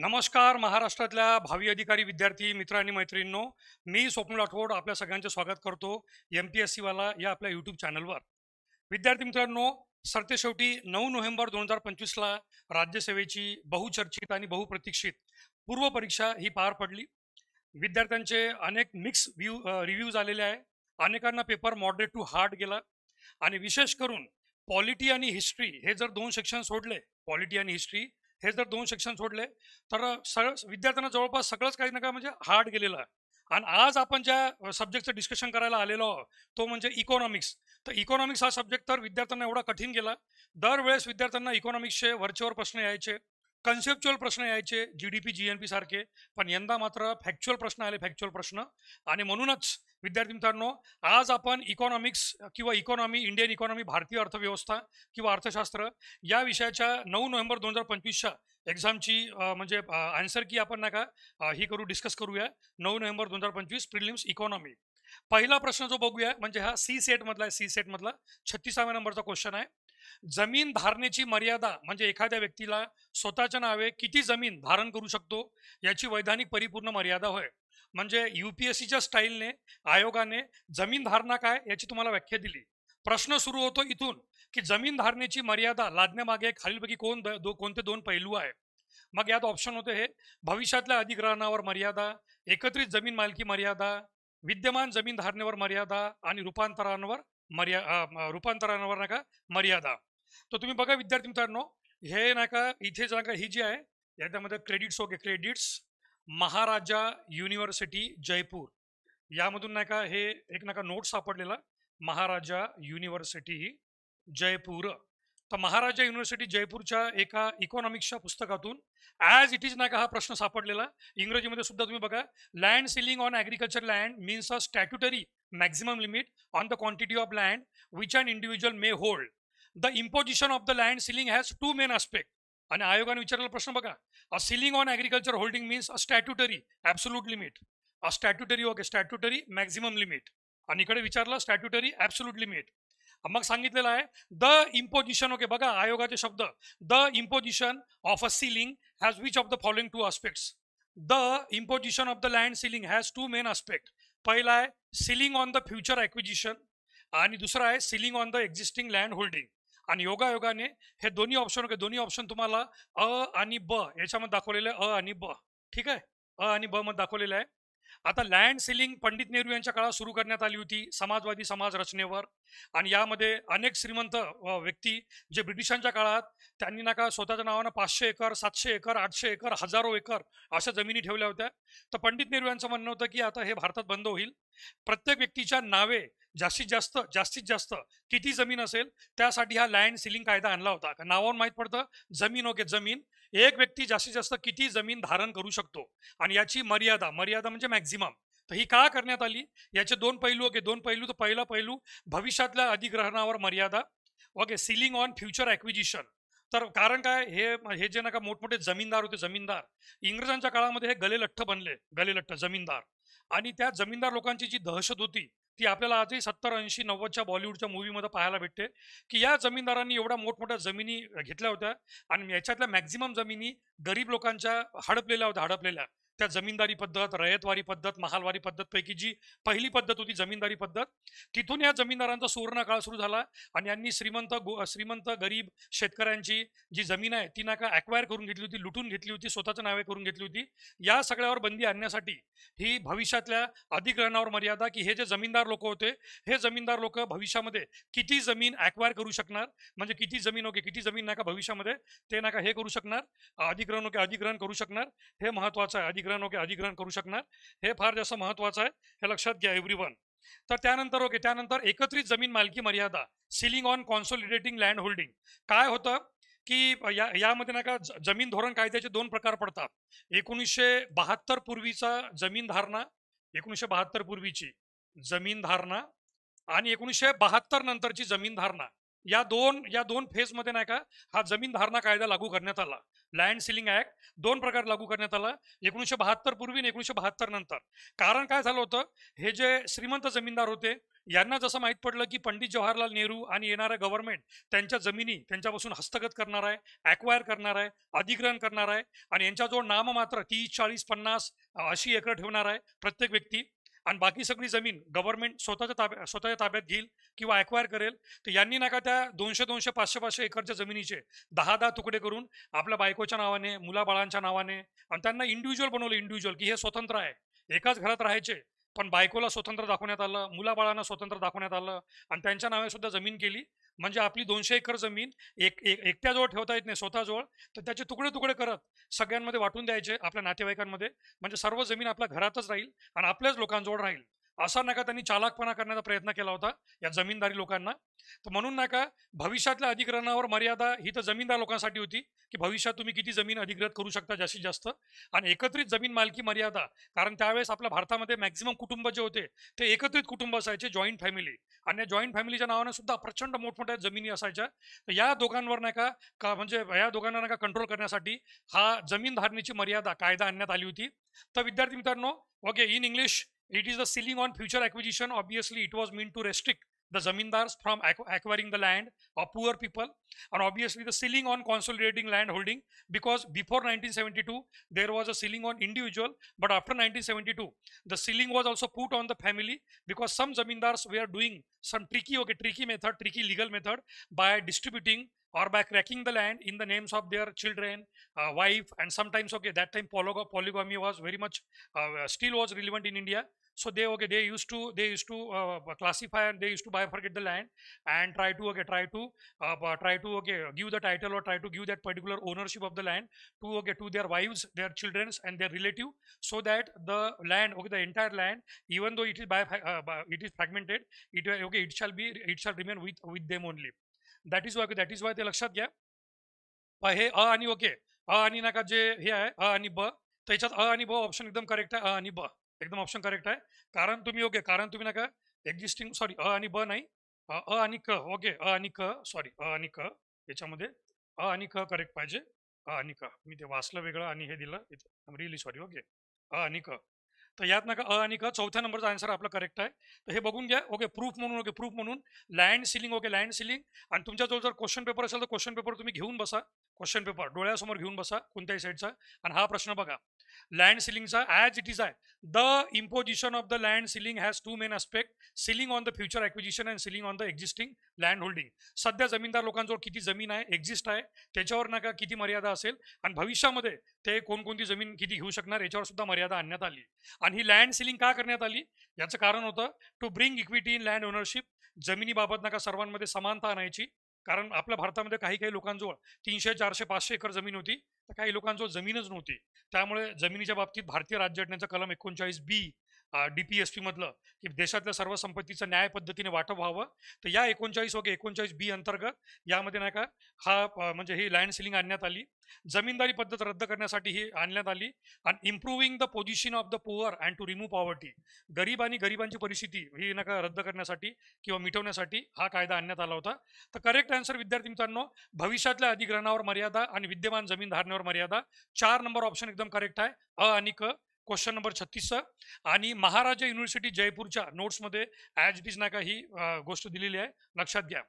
नमस्कार महाराष्ट्रातल्या भावी अधिकारी विद्यार्थी मित्र आणि मैत्रिणींनो, मी स्वप्न राठोड आपल्या सगळ्यांचे स्वागत करतो MPSC वाला या आपल्या यूट्यूब चॅनलवर. विद्यार्थी मित्रांनो, सरतेशेवटी 9 नोव्हेंबर 2025ला राज्यसेवेची बहुचर्चित आणि बहुप्रतीक्षित पूर्वपरीक्षा ही पार पडली. विद्यार्थ्यांचे अनेक मिक्स रिव्ह्यूज आलेले आहे. अनेकांना पेपर मॉडरेट टू हार्ड गेला आणि विशेष करून पॉलिटी आणि हिस्ट्री हे जर दोन सेक्शन सोडले, पॉलिटी आणि हिस्ट्री हे जर दोन सेक्शन सोडले तर विद्यार्थ्यांना जवळपास सगळंच काही ना काय म्हणजे हार्ड गेलेलं आहे. आणि आज आपण ज्या सब्जेक्टचं डिस्कशन करायला आलेलो आहोत तो म्हणजे इकॉनॉमिक्स. तर इकॉनॉमिक्स हा सब्जेक्ट तर विद्यार्थ्यांना एवढा कठीण गेला. दरवेळेस विद्यार्थ्यांना इकॉनॉमिक्सचे वरचेवर प्रश्न यायचे, कन्सेप्च्युअल प्रश्न यायचे, GDP GNP सारखे. पण यंदा मात्र फॅक्च्युअल प्रश्न आले, फॅक्च्युअल प्रश्न. आणि म्हणूनच विद्यार्थी मित्रांनो, आज आपण इकॉनॉमिक्स किंवा इकॉनॉमी, इंडियन इकॉनॉमी, भारतीय अर्थव्यवस्था किंवा अर्थशास्त्र या विषयाच्या 9 नोव्हेंबर 2025च्या एक्झामची म्हणजे आन्सर की आपण नाही का ही करू, डिस्कस करूया. 9 नोव्हेंबर 2025 प्रिलिम्स इकॉनॉमी. पहिला प्रश्न जो बघूया म्हणजे हा C-सेट मधला आहे. C-सेट मधला 36व्या नंबरचा क्वेश्चन आहे. जमीन धारणेची मर्यादा म्हणजे एखाद्या व्यक्तीला स्वतःच्या नावे किती जमीन धारण करू शकतो याची वैधानिक परिपूर्ण मर्यादा होय. म्हणजे UPSCच्या स्टाईलने आयोगाने जमीन धारणा काय याची तुम्हाला व्याख्या दिली. प्रश्न सुरू होतो इथून की जमीन धारणेची मर्यादा लादण्यामागे खालीलपैकी कोणते दोन पैलू आहे. मग यात ऑप्शन होते हे: भविष्यातल्या अधिग्रहणावर मर्यादा, एकत्रित जमीन मालकी मर्यादा, विद्यमान जमीन धारणेवर मर्यादा आणि रूपांतरांवर नाही का मर्यादा. तर तुम्ही बघा विद्यार्थी मित्रांनो, हे नाही का इथे जर का ही जी आहे याच्यामध्ये क्रेडिट्स ओके, क्रेडिट्स महाराजा युनिव्हर्सिटी जयपूर यामधून नाही का हे एक नाही का नोट सापडलेला, महाराजा युनिव्हर्सिटी जयपूर. तर महाराजा युनिव्हर्सिटी जयपूरच्या एका इकॉनॉमिक्सच्या पुस्तकातून ॲज इट इज नाही का हा प्रश्न सापडलेला. इंग्रजीमध्ये सुद्धा तुम्ही बघा, land ceiling on agriculture land means a statutory maximum limit on the quantity of land which an individual may hold. The imposition of the land ceiling has two main aspect. आणि आयोगाने विचारलेला प्रश्न बघा, a ceiling on agriculture holding means a statutory absolute limit, a statutory okay, statutory maximum limit. आणि इकडे विचारलं statutory absolute limit. मग सांगितलेलं आहे द इम्पोजिशन ओके, बघा आयोगाचे शब्द, the imposition of a ceiling has which of the following two aspects. The imposition of the land ceiling has two main aspect. पहिला आहे ceiling on the future acquisition आणि दुसरा आहे ceiling on the existing land holding. आणि योगायोगाने हे दोन्ही option okay, दोन्ही ऑप्शन तुम्हाला अ आणि ब याच्यामध्ये दाखवलेलं आहे, अ आणि ब. ठीक आहे, अ आणि ब मध्ये दाखवलेलं आहे. आता लँड सिलिंग पंडित नेहरू यांच्या काळात सुरू करण्यात आली होती समाजवादी समाज रचनेवर. आणि यामध्ये अनेक श्रीमंत व्यक्ती जे ब्रिटिशांच्या काळात त्यांनी ना का स्वतःच्या नावानं 500 एकर, 700 एकर, 800 एकर, हजारो एकर अशा जमिनी ठेवल्या होत्या. तर पंडित नेहरू यांचं म्हणणं होतं की आता हे भारतात बंद होईल. प्रत्येक व्यक्तीच्या नावे जास्तीत जास्त किती जमीन असेल त्यासाठी हा लँड सिलिंग कायदा आणला होता. नावावरून माहीत पडतं, जमीन ओके जमीन, एक व्यक्ती जास्तीत जास्त किती जमीन धारण करू शकतो आणि याची मर्यादा, मर्यादा म्हणजे मॅक्झिमम. तर ही का करण्यात आली, याचे दोन पैलू ओके, दोन पैलू. तर पहिला पैलू भविष्यातल्या अधिग्रहणावर मर्यादा okay, ceiling on future acquisition. तर कारण काय, हे हे जे नका मोठमोठे जमीनदार होते, जमीनदार इंग्रजांच्या काळामध्ये हे गलेलठ्ठ बनले, गलेलठ्ठ जमीनदार. आणि त्या जमीनदार लोकांची जी दहशत होती ती आपल्याला आजही 70, 80, 90च्या बॉलिवूडच्या मूवीमध्ये पाहायला भेटते की या जमीनदारांनी एवढ्या मोठमोठ्या जमिनी घेतल्या होत्या आणि याच्यातल्या मॅक्झिमम जमिनी गरीब लोकांच्या हडपलेल्या होत्या, हडपलेल्या. त्या जमीनदारी पद्धत, रयतवारी पद्धत, महालवारी पद्धत पैकी जी पहिली पद्धत होती जमीनदारी पद्धत, तिथून या जमीनदारांचा सुवर्ण काळ सुरू झाला. आणि यांनी श्रीमंत गरीब शेतकऱ्यांची जी जमीन आहे ती नाका ॲक्वायर करून घेतली होती, लुटून घेतली होती, स्वतःच्या नावे करून घेतली होती. या सगळ्यावर बंदी आणण्यासाठी ही भविष्यातल्या अधिग्रहणावर मर्यादा, की हे जे जमीनदार लोक होते, हे जमीनदार लोक भविष्यामध्ये किती जमीन ॲक्वायर करू शकणार, म्हणजे किती जमीन ओके, किती जमीन नाही का भविष्यामध्ये ते नाही का हे करू शकणार, अधिग्रहण ओके अधिग्रहण करू शकणार. हे महत्वाचं आहे, अधिग्रहण ओके अधिग्रहण करू शकणार, हे फार जास्त महत्वाचं आहे, हे लक्षात घ्या एव्हरीवन. तर त्यानंतर ओके, त्यानंतर एकत्रित जमीन मालकी मर्यादा, ceiling on consolidating land holding. काय होतं की यामध्ये नाही का जमीन धोरण कायद्याचे दोन प्रकार पडतात. 1972 पूर्वीचा जमीन धारणा, 1972 पूर्वीची जमीन धारणा आणि 1972 नंतरची जमीन धारणा, या दोन फेजमध्ये नाही का हा जमीन धारणा कायदा लागू करण्यात आला. लँड सिलिंग ऍक्ट दोन प्रकार लागू करण्यात आला, 1972 पूर्वी आणि 1972 नंतर. कारण काय झालं होतं, हे जे श्रीमंत जमीनदार होते यांना जसं माहीत पडलं की पंडित जवाहरलाल नेहरू आणि येणारं गव्हर्नमेंट त्यांच्या जमिनी त्यांच्यापासून हस्तगत करणार आहे, ॲक्वायर करणार आहे, अधिग्रहण करणार आहे आणि यांच्याजवळ नाममात्र 30, 40, 50 अशी एकर ठेवणार आहे प्रत्येक व्यक्ती, आणि बाकी सगळी जमीन गव्हर्नमेंट स्वतःच्या ताब्यात घेईल किंवा ॲक्वायर करेल. तर यांनी नका त्या 200-200, 500-500 एकरच्या जमिनीचे 10-10 तुकडे करून आपल्या बायकोच्या नावाने, मुलाबाळांच्या नावाने, आणि त्यांना इंडिव्हिज्युअल बनवलं, इंडिव्हिज्युअल, की हे स्वतंत्र आहे, एकाच घरात राहायचे, पण बायकोला स्वतंत्र दाखवण्यात आलं, मुलाबाळांना स्वतंत्र दाखवण्यात आलं आणि त्यांच्या नावे सुद्धा जमीन केली. म्हणजे आपली 200 एकर जमीन एकट्याजवळ ठेवता येत नाही स्वतःजवळ, तर त्याचे तुकडे तुकडे करत सगळ्यांमध्ये वाटून द्यायचे, आपल्या नातेवाईकांमध्ये. म्हणजे सर्व जमीन आपल्या घरातच राहील आणि आपल्याच लोकांजवळ राहील. असा नका त्यांनी चालाकपणा करण्याचा प्रयत्न केला होता या जमीनदारी लोकांना. तर म्हणून नका भविष्यातल्या अधिग्रहणावर मर्यादा ही तर जमीनदार लोकांसाठी होती, की भविष्यात तुम्ही किती जमीन अधिग्रहित करू शकता जास्तीत जास्त, आणि एकत्रित जमीन मालकी मर्यादा, कारण त्यावेळेस आपल्या भारतामध्ये मॅक्झिमम कुटुंब जे होते ते एकत्रित कुटुंब असायचे, जॉईंट फॅमिली, आणि या जॉईंट फॅमिलीच्या नावाने सुद्धा प्रचंड मोठमोठ्या जमिनी असायच्या. तर या दोघांवर नका म्हणजे या दोघांना नका कंट्रोल करण्यासाठी हा जमीन धारणेची मर्यादा कायदा आणण्यात आली होती. तर विद्यार्थी मित्रांनो, okay, in English it is the ceiling on future acquisition. Obviously it was meant to restrict the zamindars from acquiring the land of poor people, and obviously the ceiling on consolidating land holding, because before 1972 there was a ceiling on individual, but after 1972 the ceiling was also put on the family, because some zamindars were doing some tricky legal method by distributing or by cracking the land in the names of their children, wife, and sometimes, okay, that time polygamy was very much still was relevant in India. So they used to classify, and they used to bifurcate the land and try to give the title, or try to give that particular ownership of the land to their wives, their children, and their relative, so that the land, the entire land, even though it is it is fragmented, it shall remain with them only. That is why ते लक्षात घ्या. हे आणि आणि नका जे हे आहे आणि ब, त्याच्यात आणि ब ऑप्शन एकदम करेक्ट आहे. आणि ब एकदम ऑप्शन करेक्ट आहे. कारण तुम्ही नका एक्झिस्टिंग, सॉरी, आणि ब नाही, आणि क, आणि क, सॉरी, आणि क, याच्यामध्ये आणि क करेक्ट पाहिजे. आणि क मी ते वाचलं वेगळं आणि हे दिलं, रिअली सॉरी. आणि क, तर यात नका आणि क, चौथ्या नंबरचा आन्सर आपला करेक्ट आहे. तर हे बघून घ्या. प्रूफ म्हणून लँड सिलिंग, लँड सिलिंग. आणि तुमच्याजवळ जर क्वेश्चन पेपर असेल तर क्वेश्चन पेपर तुम्ही घेऊन बसा, क्वेश्चन पेपर डोळ्यासमोर घेऊन बसा कोणत्याही साईडचा, आणि हा प्रश्न बघा लँड सिलिंगचा ॲज इट इज आहे. The imposition of the land ceiling has two main aspect, ceiling on the future acquisition and ceiling on the existing land holding. सध्या जमीनदार लोकांजवळ किती जमीन आहे, एक्झिस्ट आहे, त्याच्यावर नका किती मर्यादा असेल, आणि भविष्यामध्ये ते कोणकोणती जमीन किती घेऊ शकणार याच्यावर सुद्धा मर्यादा आणण्यात आली. आणि ही लँड सिलिंग का करण्यात आली याचं कारण होतं to bring equity in land ownership. जमिनीबाबत नका सर्वांमध्ये समानता आणायची, कारण आपल्या भारतामध्ये काही लोकांजवळ 300, 400, 500 एकर जमीन होती, तर काही लोकांजवळ जमीनच नव्हती. त्यामुळे जमिनीच्या बाबतीत भारतीय राज्यघटनेचं कलम 39B DPSP मधलं, की देशातल्या सर्व संपत्तीचं न्याय पद्धतीने वाटप व्हावं, तर या 39B अंतर्गत यामध्ये नाही का म्हणजे ही लँड सिलिंग आणण्यात आली. जमीनदारी पद्धत रद्द करण्यासाठी ही आणण्यात आली, आणि improving the position of the poor and to remove poverty. गरिबांची परिस्थिती ही नका रद्द करण्यासाठी किंवा मिटवण्यासाठी हा कायदा आणण्यात आला होता. तर करेक्ट आन्सर विद्यार्थी मित्रांनो, भविष्यातल्या अधिग्रहणावर मर्यादा आणि विद्यमान जमीन धारणेवर मर्यादा. 4 नंबर ऑप्शन एकदम करेक्ट आहे, आणि क, क्वेश्चन नंबर 36. आणि महाराजा युनिव्हर्सिटी जयपूरच्या नोट्समध्ये ॲज इट इज नका ही गोष्ट दिलेली आहे, लक्षात घ्या.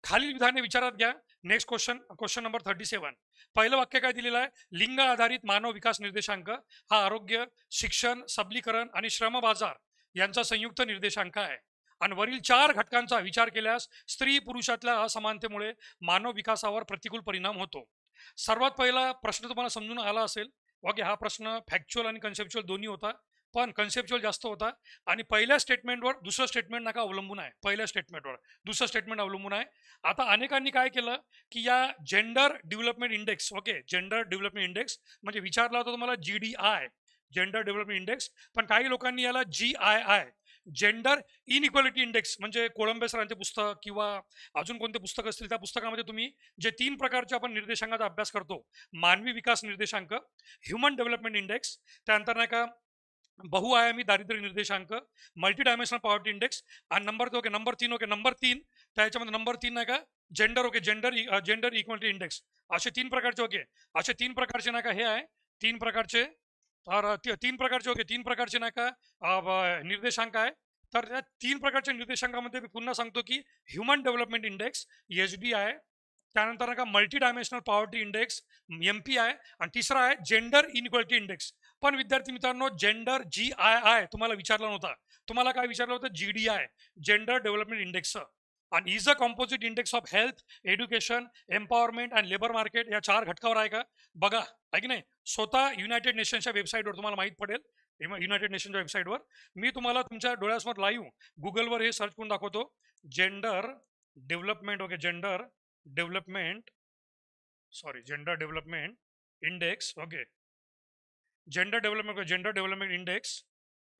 खालील विधाने विचारात घ्या. Next question number 37. पहिलं वाक्य काय दिलेलं आहे, लिंग आधारित मानव विकास निर्देशांक हा आरोग्य, शिक्षण, सबलीकरण आणि श्रम बाजार यांचा संयुक्त निर्देशांक आहे, आणि वरील 4 घटकांचा विचार केल्यास स्त्री पुरुषातल्या असमानतेमुळे मानव विकासावर प्रतिकूल परिणाम होतो. सर्वात पहिला प्रश्न तुम्हाला समजून आला असेल. हा प्रश्न फॅक्च्युअल आणि कन्सेप्च्युअल दोन्ही होता, पण कन्सेप्च्युअल जास्त होता, आणि पहिल्या स्टेटमेंटवर दुसरं स्टेटमेंट नका अवलंबून आहे, पहिल्या स्टेटमेंटवर दुसरं स्टेटमेंट अवलंबून आहे. आता अनेकांनी काय केलं की या gender development index, gender development index म्हणजे विचारला होता तुम्हाला GDI, जेंडर डेव्हलपमेंट इंडेक्स, पण काही लोकांनी याला GII, जेंडर इनइक्वालिटी इंडेक्स, म्हणजे कोळंबे सरांचे पुस्तक किंवा अजून कोणते पुस्तक असतील त्या पुस्तकामध्ये तुम्ही जे 3 प्रकारचे आपण निर्देशांकाचा अभ्यास करतो, मानवी विकास निर्देशांक, ह्युमन डेव्हलपमेंट इंडेक्स, त्यानंतर नाही का बहुआयामी दारिद्र्य निर्देशांक, मल्टी डायमेन्शनल पॉवर्टी इंडेक्स, आणि नंबर 3 त्याच्यामध्ये नंबर 3 नाही का जेंडर जेंडर इक्वालिटी इंडेक्स. असे 3 प्रकारचे असे 3 प्रकारचे नाही का हे आहे, 3 प्रकारचे, तर 3 प्रकारचे 3 प्रकारचे नाही का निर्देशांक आहे. तर त्या 3 प्रकारच्या निर्देशांकामध्ये मी पुन्हा सांगतो की ह्युमन डेव्हलपमेंट इंडेक्स HDI, त्यानंतर नका multi dimensional poverty index MPI, आणि तिसरा आहे जेंडर इनइक्वालिटी इंडेक्स. पण विद्यार्थी मित्रांनो, जेंडर GII तुम्हाला विचारलं नव्हता, तुम्हाला काय विचारलं होतं? GDI, gender development index. आणि is a composite index of health, education, empowerment and labour market या 4 घटकावर आहे का? बघा, आहे की नाही, स्वतः युनायटेड नेशन्सच्या वेबसाईटवर तुम्हाला माहित पडेल. युनायटेड नेशनच्या वेबसाईटवर मी तुम्हाला तुमच्या डोळ्यासमोर लाईव्ह गुगलवर हे सर्च करून दाखवतो. Gender development, okay, gender development index, okay, gender development index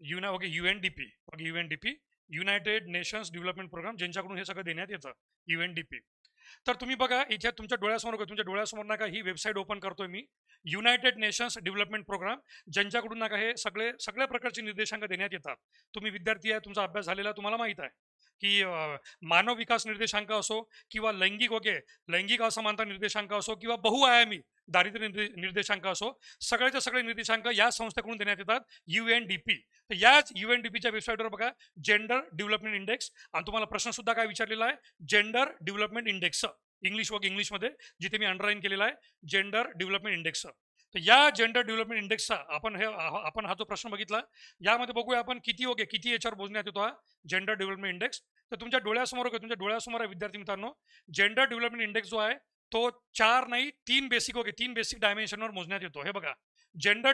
UNDP, okay, UNDP, United Nations Development Programme, ज्यांच्याकडून हे सगळं देण्यात येतं, UNDP. तर तुम्ही बघा इथे तुमच्या डोळ्यासमोर नका ही वेबसाईट ओपन करतोय मी, युनायटेड नेशन्स डेव्हलपमेंट प्रोग्राम, ज्यांच्याकडून नका हे सगळ्या प्रकारचे निर्देशांक देण्यात येतात. तुम्ही विद्यार्थी आहे, तुमचा अभ्यास झालेला, तुम्हाला माहित आहे की मानव विकास निर्देशांक असो किंवा लैंगिक असमानता निर्देशांक असो किंवा बहुआयामी दारिद्र्य निर्देशांक असो, सगळ्याचे सगळे निर्देशांक या संस्थेकडून देण्यात येतात, UNDP. तर याच UNDPच्या वेबसाईटवर बघा जेंडर डेव्हलपमेंट इंडेक्स, आणि तुम्हाला प्रश्न सुद्धा काय विचारलेला आहे? जेंडर डेव्हलपमेंट इंडेक्स, इंग्लिशमध्ये जिथे मी अंडरलाईन केलेला आहे, जेंडर डेव्हलपमेंट इंडेक्स. तर या जेंडर डेव्हलपमेंट इंडेक्सचा आपण हा जो प्रश्न बघितला, यामध्ये बघूया आपण किती याच्यावर मोजण्यात येतो हा जेंडर डेव्हलपमेंट इंडेक्स. तर तुमच्या डोळ्यासमोर आहे विद्यार्थी मित्रांनो, जेंडर डेव्हलपमेंट इंडेक्स जो आहे तो 4 नाही 3 बेसिक डायमेन्शनवर मोजण्यात येतो. हे बघा, gender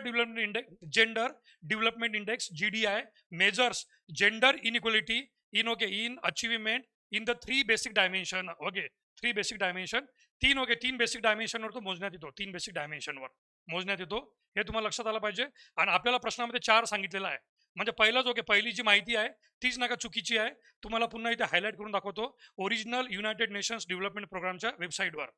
development index GDI measures gender inequality in achievement in the 3 basic dimension, okay, 3 basic dimension, 3 basic डायमेन्शनवर तो मोजण्यात येतो, 3 बेसिक डायमेन्शनवर मोजण्यात येतो. हे तुम्हाला लक्षात आलं पाहिजे. आणि आपल्याला प्रश्नामध्ये 4 सांगितलेलं आहे, म्हणजे पहिली जी माहिती आहे तीच नका चुकीची आहे. तुम्हाला पुन्हा इथे हायलाईट करून दाखवतो, ओरिजिनल युनायटेड नेशन्स डेव्हलपमेंट प्रोग्रामच्या वेबसाईटवर.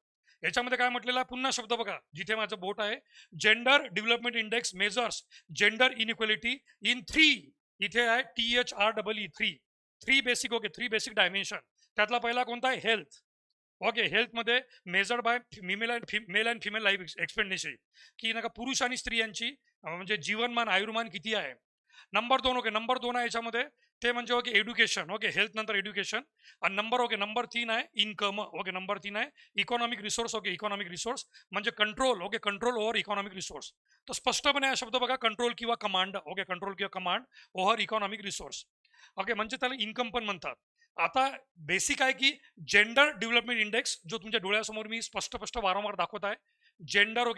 याच्यामध्ये काय म्हटलेलं आहे, पुन्हा शब्द बघा, जिथे माझं बोट आहे, gender development index measures gender inequality in 3, इथे आहे THREE, 3 बेसिक डायमेन्शन. त्यातला पहिला कोणता आहे? हेल्थ, ओके, हेल्थमध्ये measured by male and female life expectancy, की नका पुरुष आणि स्त्रियांची म्हणजे जीवनमान आयुर्मान किती आहे. नंबर 2, नंबर 2 आहे याच्यामध्ये, ते म्हणजे एज्युकेशन, हेल्थ नंतर एज्युकेशन. आणि नंबर 3 आहे इन्कम, नंबर 3 आहे इकॉनॉमिक रिसोर्स, इकॉनॉमिक रिसोर्स म्हणजे control, control over economic resource. तर स्पष्टपणे हा शब्द बघा, कंट्रोल किंवा कमांड, कंट्रोल किंवा कमांड ओव्हर इकॉनॉमिक रिसोर्स, म्हणजे त्याला इन्कम पण म्हणतात. आता बेसिक आहे की जेंडर डेव्हलपमेंट इंडेक्स, जो तुमच्या डोळ्यासमोर मी स्पष्ट वारंवार दाखवत आहे, जेंडर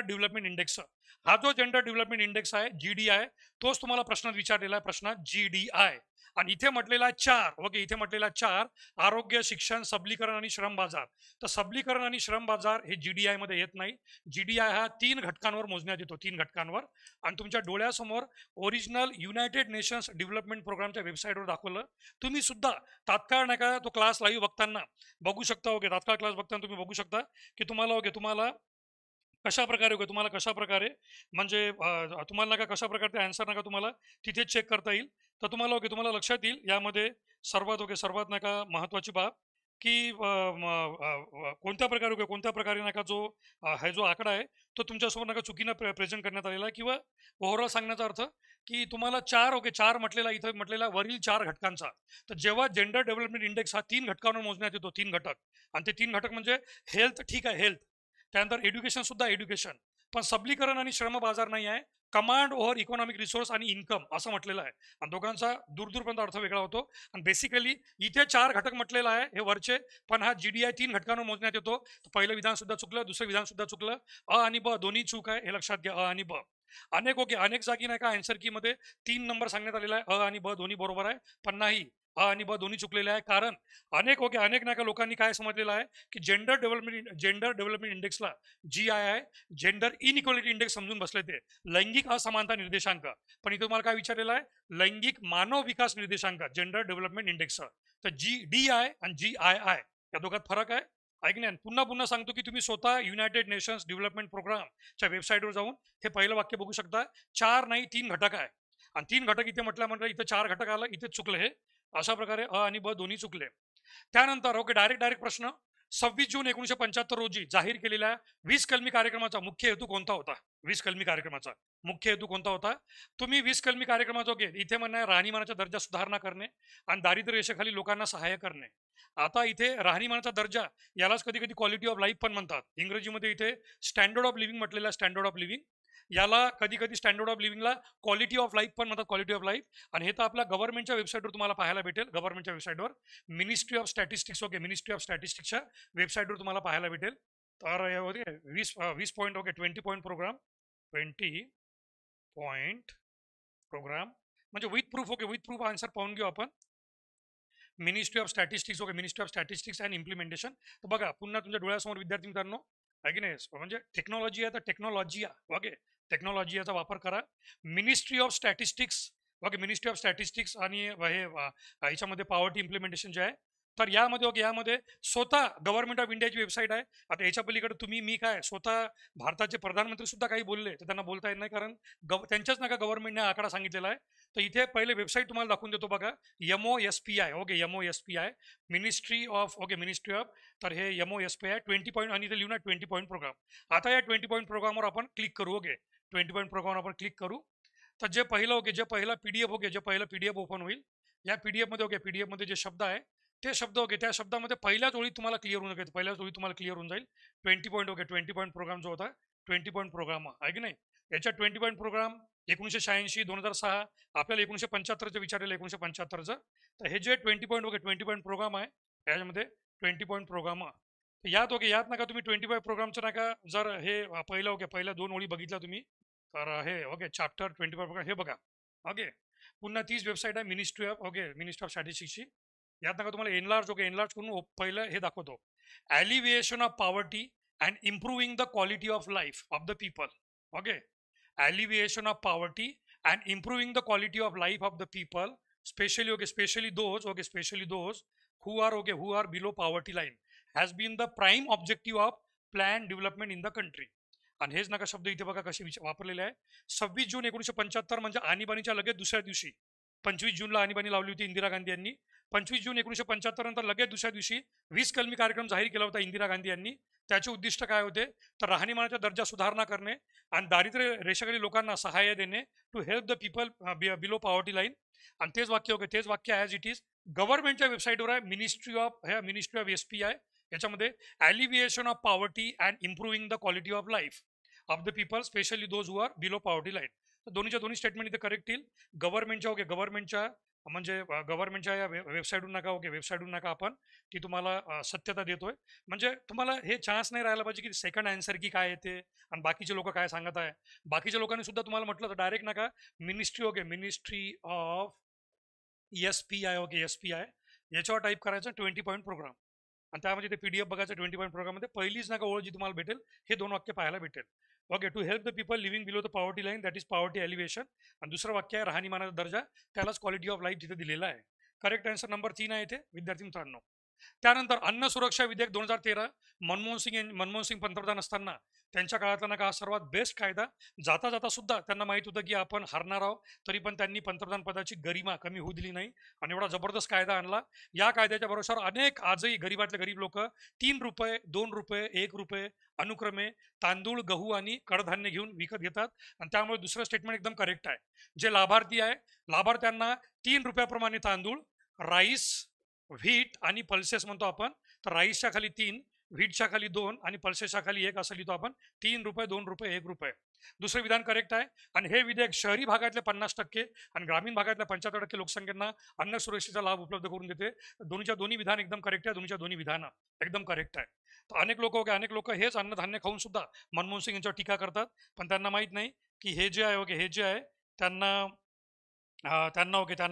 डेव्हलपमेंट इंडेक्स, हा जो जेंडर डेव्हलपमेंट इंडेक्स आहे GDI, तोच तुम्हाला प्रश्नात विचारलेला आहे, प्रश्नात GDI. आणि इथे म्हटलेला 4, इथे म्हटलेला 4 आरोग्य, शिक्षण, सबलीकरण आणि श्रम बाजार. तर सबलीकरण आणि श्रम बाजार हे GDI मध्ये येत नाही. GDI हा 3 घटकांवर मोजण्यात येतो, 3 घटकांवर. आणि तुमच्या डोळ्यासमोर ओरिजिनल युनायटेड नेशन्स डेव्हलपमेंट प्रोग्रामच्या वेबसाईटवर दाखवलं. तुम्ही सुद्धा तात्काळ नाही का तो क्लास लाईव्ह बघताना बघू शकता, तात्काळ क्लास बघताना तुम्ही बघू शकता की तुम्हाला कशा प्रकारे म्हणजे तुम्हाला नका कशा प्रकारे आन्सर नका तुम्हाला तिथे चेक करता येईल. तर तुम्हाला लक्षात येईल यामध्ये सर्वात नका महत्वाची बाब की कोणत्या प्रकारे नका जो आकडा आहे तो तुमच्यासमोर नका चुकीनं प्रेझेंट करण्यात आलेला आहे, किंवा ओव्हरऑल सांगण्याचा अर्थ की तुम्हाला 4 म्हटलेला इथं म्हटलेला वरील 4 घटकांचा. तर जेव्हा जेंडर डेव्हलपमेंट इंडेक्स हा 3 घटकांवर मोजण्यात येतो, 3 घटक, आणि ते 3 घटक म्हणजे हेल्थ, ठीक आहे, हेल्थ, त्यानंतर एज्युकेशन सुद्धा एज्युकेशन, पण सबलीकरण आणि श्रम बाजार नाही आहे, कमांड ओव्हर इकॉनॉमिक रिसोर्स आणि इन्कम असं म्हटलेलं आहे. आणि दोघांचा दूरपर्यंत अर्थ वेगळा होतो. आणि बेसिकली इथे 4 घटक म्हटलेलं आहे हे वरचे, पण हा GDI 3 घटकांवर मोजण्यात येतो. पहिलं विधान सुद्धा चुकलं, दुसरं विधान सुद्धा चुकलं, अ आणि ब दोन्ही चूक आहे, हे लक्षात घ्या, अ आणि ब. अनेक जागी नाही का आन्सर की मध्ये 3 नंबर सांगण्यात आलेला आहे, अ आणि ब दोन्ही बरोबर आहे, पण नाही, अ आणि ब दोन्ही चुकलेले आहे. कारण अनेक नाही का लोकांनी काय समजलेलं आहे की जेंडर डेव्हलपमेंट इंडेक्सला GII जेंडर इनइक्वालिटी इंडेक्स समजून बसले, ते लैंगिक असमानता निर्देशांक. पण इथे तुम्हाला काय विचारलेलं आहे? लैंगिक मानव विकास निर्देशांक, जेंडर डेव्हलपमेंट इंडेक्स. तर GDI आणि GII या दोघात फरक आहे. ऐकण्यान पुन्हा सांगतो की तुम्ही स्वतः युनायटेड नेशन्स डेव्हलपमेंट प्रोग्रामच्या वेबसाईटवर जाऊन हे पहिलं वाक्य बघू शकता. 4 नाही 3 घटक आहे, आणि 3 घटक इथे म्हटलं इथे 4 घटक आलं, इथे चुकलं. हे अशा प्रकारे अ आणि ब दोन्ही चुकले. त्यानंतर डायरेक्ट प्रश्न, 26 जून 1975 रोजी जाहीर केलेल्या 20 कलमी कार्यक्रमाचा मुख्य हेतू कोणता होता? 20 कलमी कार्यक्रमाचा मुख्य हेतू कोणता होता? तुम्ही 20 कलमी कार्यक्रमाचा इथे म्हणणं राहणीमानाचा दर्जा सुधारणा करणे आणि दारिद्र्य रेषेखाली लोकांना सहाय्य करणे. आता इथे राहणीमानाचा दर्जा यालाच कधी कधी क्वालिटी ऑफ लाईफ पण म्हणतात. इंग्रजीमध्ये इथे स्टँडर्ड ऑफ लिव्हिंग म्हटलेलं आहे. स्टँडर्ड ऑफ लिव्हिंग याला कधी कधी स्टँडर्ड ऑफ लिव्हिंगला क्वालिटी ऑफ लाईफ पण म्हणतात. Quality of life. आणि हे तर आपल्या गव्हर्नमेंटच्या वेबसाईटवर तुम्हाला पाहायला भेटेल. गव्हर्नमेंटच्या वेबसाईटवर ministry of statistics ministry of स्टॅटिस्टिक्सच्या वेबसाईटवर तुम्हाला पाहायला भेटेल. तर यामध्ये 20 point 20 point programme 20 point programme म्हणजे with proof with proof answer पाहून घेऊ आपण. Ministry of statistics ministry of statistics and implementation. तर बघा पुन्हा तुमच्या डोळ्यासमोर विद्यार्थी मित्रांनो आहे की नाही, म्हणजे टेक्नॉलॉजी आहे तर टेक्नॉलॉजिया टेक्नॉलॉजियाचा वापर करा. Ministry of statistics ministry of statistics आणि हे याच्यामध्ये पॉवर्टी इम्प्लिमेंटेशन जे आहे तर यामध्ये स्वतः गव्हर्नमेंट ऑफ इंडियाची वेबसाईट आहे. आता याच्या पलीकडे तुम्ही मी काय स्वतः भारताचे प्रधानमंत्री सुद्धा काही बोलले तर त्यांना बोलता येत नाही, कारण त्यांच्याच नका गव्हर्नमेंटने आकडा सांगितलेला आहे. तर इथे पहिले वेबसाईट तुम्हाला दाखवून देतो बघा. MOSPI MOSPI ministry of ministry of. तर हे MOSPI 20 पॉईंट आणि इथे लिहून 20 पॉईंट प्रोग्राम. आता या 20 पॉईंट प्रोग्रामवर आपण क्लिक करू. 20 पॉईंट प्रोग्रामवर आपण क्लिक करू. तर जे पहिलं जे पहिला PDF ओपन होईल. या PDF मध्ये PDF मध्ये जे शब्द आहे ते शब्द त्या शब्दामध्ये पहिल्याच ओळीत तुम्हाला क्लिअर होऊन पहिल्याच ओळीत तुम्हाला क्लिअर होऊन जाईल. 20 पॉईंट 20 पॉईंट प्रोग्राम जो होता 20 पॉईंट प्रोग्राम आहे की नाही. याच्या 20 पॉईंट प्रोग्राम 1986 2006 आपल्याला 1975 विचारलेलं 1975. तर हे जे 20 पॉईंट प्रोग्राम आहे याच्यामध्ये 20 पॉईंट प्रोग्राम यात नका तुम्ही 25 प्रोग्रामचं नका. जर हे पहिल्या 2 ओळी बघितल्या तुम्ही तर हे चॅप्टर 25 प्रोग्राम हे बघा. पुन्हा तीच वेबसाईट आहे मिनिस्ट्री ऑफ स्टॅटिस्टिक्सची. यात नका तुम्हाला एनलार्ज करून पहिलं हे दाखवतो. Alleviation of poverty and improving the quality of life of the people. alleviation of poverty and improving the quality of life of the people, especially those who are below poverty line, has been the prime objective of planned development in the country. आणि हेच नका शब्द इथे बघा कसे वापरलेले आहे. 26 जून 1975 म्हणजे आणीबाणीच्या लगेच दुसऱ्या दिवशी 25 जूनला आणीबाणी लावली होती इंदिरा गांधी यांनी. 25 जून 1975 नंतर लगेच दुसऱ्या दिवशी 20 कलमी कार्यक्रम जाहीर केला होता इंदिरा गांधी यांनी. त्याचे उद्दिष्ट काय होते तर राहणीमानाचा दर्जा सुधारणा करणे आणि दारिद्र्य रेषेखाली लोकांना सहाय्य देणे, to help the people below poverty line. आणि तेच वाक्य ॲज इट इज गव्हर्नमेंटच्या वेबसाईटवर आहे. मिनिस्ट्री ऑफ SPI याच्यामध्ये alleviation of poverty and improving the quality of life of the people specially those who are below poverty line. तर दोन्ही statement इथे करेक्ट येईल. गव्हर्नमेंटच्या म्हणजे गव्हर्नमेंटच्या या वेबसाईटवरून नका आपण ती तुम्हाला सत्यता देतोय. म्हणजे तुम्हाला हे चान्स नाही राहायला पाहिजे की सेकंड आन्सर की काय येते आणि बाकीचे लोक काय सांगत आहे. बाकीच्या लोकांनी सुद्धा तुम्हाला म्हटलं तर डायरेक्ट नका मिनिस्ट्री ऑफ SPI याच्यावर टाईप करायचं 20 पॉईंट प्रोग्राम आणि त्यामध्ये ते PDF बघायचं. 20 पॉईंट प्रोग्राममध्ये पहिलीच नका ओळ जी तुम्हाला भेटेल हे 2 वाक्य पाहायला भेटेल. To help the people living below the poverty line, that is poverty elevation. आणि दुसरं वाक्य आहे राहणीमानाचा दर्जा, त्यालाच क्वालिटी ऑफ लाईफ तिथे दिलेला आहे. करेक्ट आन्सर नंबर 3 आहे इथे विद्यार्थी मित्रांनो. त्यानंतर अन्न सुरक्षा विधेयक 2013 मनमोहन सिंग पंतप्रधान असताना त्यांच्या काळातला नका हा सर्वात बेस्ट कायदा. जाता सुद्धा त्यांना माहित होतं की आपण हारणार आहोत, तरी पण त्यांनी पंतप्रधान पदाची गरिमा कमी होऊ दिली नाही आणि एवढा जबरदस्त कायदा आणला. या कायद्याच्या भरोशावर अनेक आजही गरीबातले गरीब लोक 3 रुपये 2 रुपये 1 रुपये अनुक्रमे तांदूळ गहू आणि कडधान्य घेऊन विकत घेतात. आणि त्यामुळे दुसरं स्टेटमेंट एकदम करेक्ट आहे. जे लाभार्थी आहे लाभार्थ्यांना 3 रुपयाप्रमाणे तांदूळ, राईस, व्हीट आणि पल्सेस म्हणतो आपण. तर राईसच्या खाली 3, व्हीटच्या खाली 2 आणि पल्सेसच्या खाली 1 असं लिहितो आपण. 3 रुपये 2 रुपये 1 रुपये. दुसरं विधान करेक्ट आहे. आणि हे विधेयक शहरी भागातल्या 50% आणि ग्रामीण भागातल्या 75% लोकसंख्येना अन्न सुरक्षेचा लाभ उपलब्ध करून देते. दोन्ही विधान एकदम करेक्ट आहे. दोन्ही विधान एकदम करेक्ट आहे. तर अनेक लोक हेच अन्नधान्य खाऊन सुद्धा मनमोहन सिंग यांच्यावर टीका करतात, पण त्यांना माहित नाही की हे जे आहे त्यांना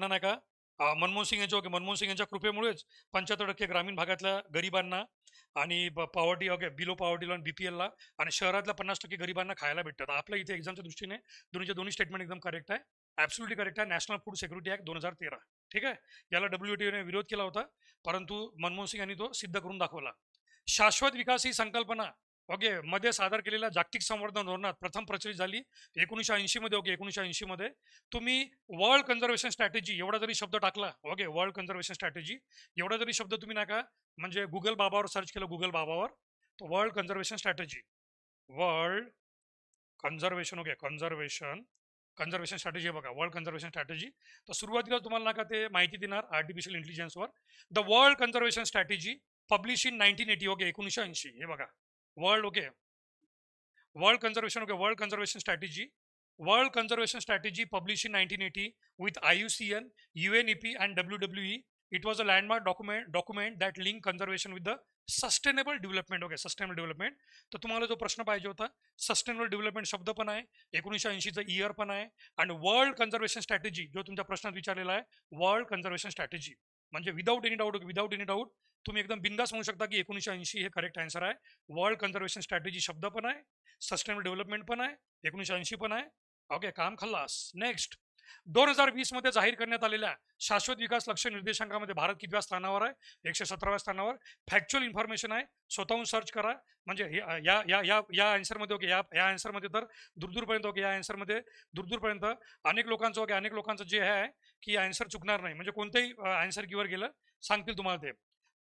नाही का मनमोहन सिंग यांच्या कृपेमुळेच 75% ग्रामीण भागातल्या गरिबांना आणि poverty below poverty line BPL ला आणि शहरातल्या 50% गरिबांना खायला भेटतात. आपल्या इथे एक्झामच्या दृष्टीने दोन्ही स्टेटमेंट एकदम करेक्ट आहे. ॲब्सोल्युटली करेक्ट आहे. National food security act 2013. ठीक आहे. याला WTO ने विरोध केला होता, परंतु मनमोहन सिंग यांनी तो सिद्ध करून दाखवला. शाश्वत विकास ही संकल्पना मध्ये सादर केलेल्या जागतिक संवर्धन धोरणात प्रथम प्रचलित झाली 1980 मध्ये. 1980 मध्ये तुम्ही वर्ल्ड कन्झर्वेशन स्ट्रॅटेजी एवढा जरी शब्द टाकला वर्ल्ड कन्झर्वेशन स्ट्रॅटेजी एवढा जरी शब्द तुम्ही नका म्हणजे गुगल बाबावर सर्च केलं, गुगल बाबावर, तो world conservation strategy, world conservation, okay, conservation strategy बघा, वर्ल्ड कन्झर्वेशन स्ट्रॅटेजी. तर सुरुवातीला तुम्हाला नका ते माहिती देणार आर्टिफिशियल इंटेलिजन्सवर. The world conservation strategy publish in 1980, okay, 1980. हे बघा, world, okay, world conservation, okay, world conservation strategy publish in 1980 with IUCN, UNEP and WWE. It was a landmark document that linked conservation with the sustainable development, okay, sustainable development. तर तुम्हाला जो प्रश्न पाहिजे होता, sustainable development शब्द पण आहे, 1980चं year पण आहे, आणि वर्ल्ड कन्झर्वेशन स्ट्रॅटेजी जो तुमच्या प्रश्नात विचारलेला आहे, वर्ल्ड कन्झर्वेशन स्ट्रॅटेजी म्हणजे विदाऊट एनी डाऊट तुम्ही एकदम बिंदास म्हणू शकता की 1980 हे करेक्ट आन्सर आहे. वर्ल्ड कन्झर्वेशन स्ट्रॅटेजी शब्द पण आहे, सस्टेनेबल डेव्हलपमेंट पण आहे, 1980 पण आहे. ओके, काम खल्लास. नेक्स्ट, 2020 मध्ये जाहीर करण्यात आलेल्या शाश्वत विकास लक्ष्य निर्देशांकामध्ये भारत कितव्या स्थानावर आहे? 117व्या स्थानावर. फॅक्च्युअल इन्फॉर्मेशन आहे, स्वतःहून सर्च करा. म्हणजे या या या या आन्सरमध्ये, ओके, या आन्सरमध्ये तर दूरपर्यंत, ओके, या आन्सरमध्ये दूरपर्यंत अनेक लोकांचं, ओके, अनेक लोकांचं जे आहे की आन्सर चुकणार नाही, म्हणजे कोणत्याही आन्सर कीवर गेलं सांगतील तुम्हाला ते.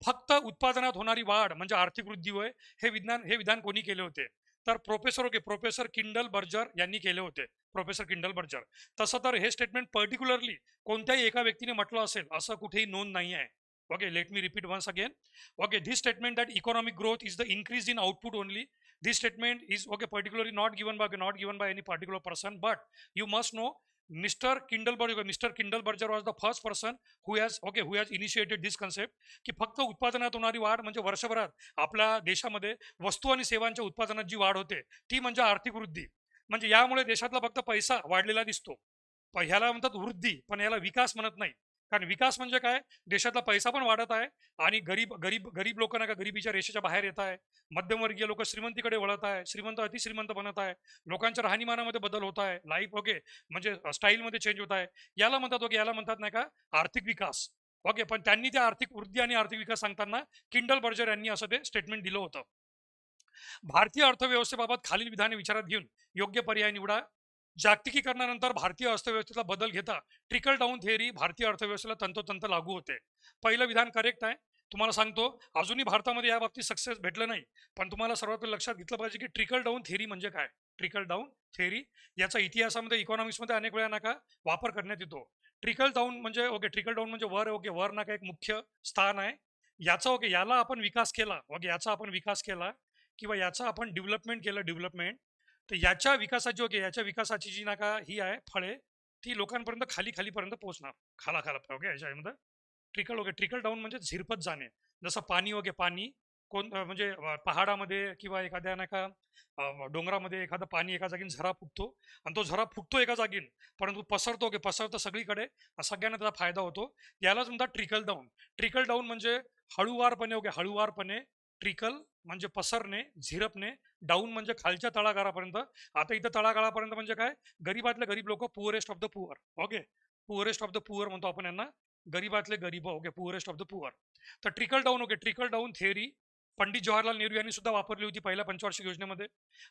फक्त उत्पादनात होणारी वाढ म्हणजे आर्थिक वृद्धी होय, हे विधान कोणी केले होते? तर professor, okay, professor Kindle Berger यांनी केले होते, प्रोफेसर किंडल बर्जर. तसं तर हे स्टेटमेंट पर्टिक्युलरली कोणत्याही एका व्यक्तीने म्हटलं असेल असं कुठेही नोंद नाही आहे. Okay, let me repeat once again. Okay, this statement that economic growth is the increase in output only. This statement is, okay, particularly not given by any particular person, but you must know Mr. Kindleberger was the first person who has initiated this concept की फक्त उत्पादनात होणारी वाढ म्हणजे वर्षभरात आपल्या देशामध्ये वस्तू आणि सेवांच्या उत्पादनात जी वाढ होते ती म्हणजे आर्थिक वृद्धी. म्हणजे यामुळे देशातला फक्त पैसा वाढलेला दिसतो, ह्याला म्हणतात वृद्धी, पण याला विकास म्हणत नाही. कारण विकास म्हणजे काय, देशातला पैसा पण वाढत आहे आणि गरीब गरीब गरीब लोकांना का गरिबीच्या रेषेच्या बाहेर येत आहे, मध्यमवर्गीय लोक श्रीमंतीकडे वळत आहे, श्रीमंत अतिश्रीमंत बनत आहे, लोकांच्या राहणीमानामध्ये बदल होत आहे, लाईफ, ओके, म्हणजे स्टाईलमध्ये चेंज होत आहे. याला म्हणतात, ओके, याला म्हणतात नाही का आर्थिक विकास. ओके, पण त्यांनी त्या आर्थिक वृद्धी आणि आर्थिक विकास सांगताना किंडल बर्जर यांनी असं ते स्टेटमेंट दिलं होतं. भारतीय अर्थव्यवस्थेबाबत खालील विधाने विचारात घेऊन योग्य पर्याय निवडा. जागतिकीकरणानंतर भारतीय अर्थव्यवस्थेचा बदल घेता ट्रिकल डाऊन थिअरी भारतीय अर्थव्यवस्थेला तंतोतंत लागू होते. पहिलं विधान करेक्ट आहे. तुम्हाला सांगतो, अजूनही भारतामध्ये या बाबतीत सक्सेस भेटलं नाही, पण तुम्हाला सर्वात लक्षात घेतलं पाहिजे की ट्रिकल डाऊन थिअरी म्हणजे काय. ट्रिकल डाऊन थिअरी याचा इतिहासामध्ये, इकॉनॉमिक्समध्ये अनेक वेळा नाका वापर करण्यात येतो. ट्रिकल डाऊन म्हणजे, ओके, ट्रिकल डाऊन म्हणजे वर, ओके, वर नाका एक मुख्य स्थान आहे याचा, ओके, याला आपण विकास केला, ओके, याचा आपण विकास केला किंवा याचा आपण डेव्हलपमेंट केलं, डेव्हलपमेंट. तर याच्या विकासाची, ओके, याच्या विकासाची जी नाका ही आहे फळे, ती लोकांपर्यंत खालीपर्यंत पोहोचणार, खाला, ओके, याच्यामध्ये ट्रिकल, ओके, ट्रिकल डाऊन म्हणजे झिरपत जाणे. जसं पाणी, ओके, पाणी म्हणजे पहाडामध्ये किंवा एखाद्या नाका डोंगरामध्ये एखादं पाणी एका जागीन झरा फुटतो आणि तो झरा फुटतो एका जागीन, परंतु पसरतो, ओके, पसरतो सगळीकडे, सगळ्यांना त्याचा फायदा होतो. यालाच म्हणतात ट्रिकल डाऊन. ट्रिकल डाऊन म्हणजे हळूवारपणे, ओके, हळूवारपणे, ट्रिकल म्हणजे पसरणे, झिरपणे, डाऊन म्हणजे खालच्या तळागाळापर्यंत. आता इथं तळागाळापर्यंत म्हणजे काय, गरीबातले गरीब लोक, poorest of the poor, okay, poorest of the poor म्हणतो आपण यांना, गरीबातले गरीब, okay, poorest of the poor. तर trickle down, okay, trickle down theory Pandit Jawaharlal Nehru यांनी सुद्धा वापरली होती पहिल्या पंचवार्षिक योजनेमध्ये.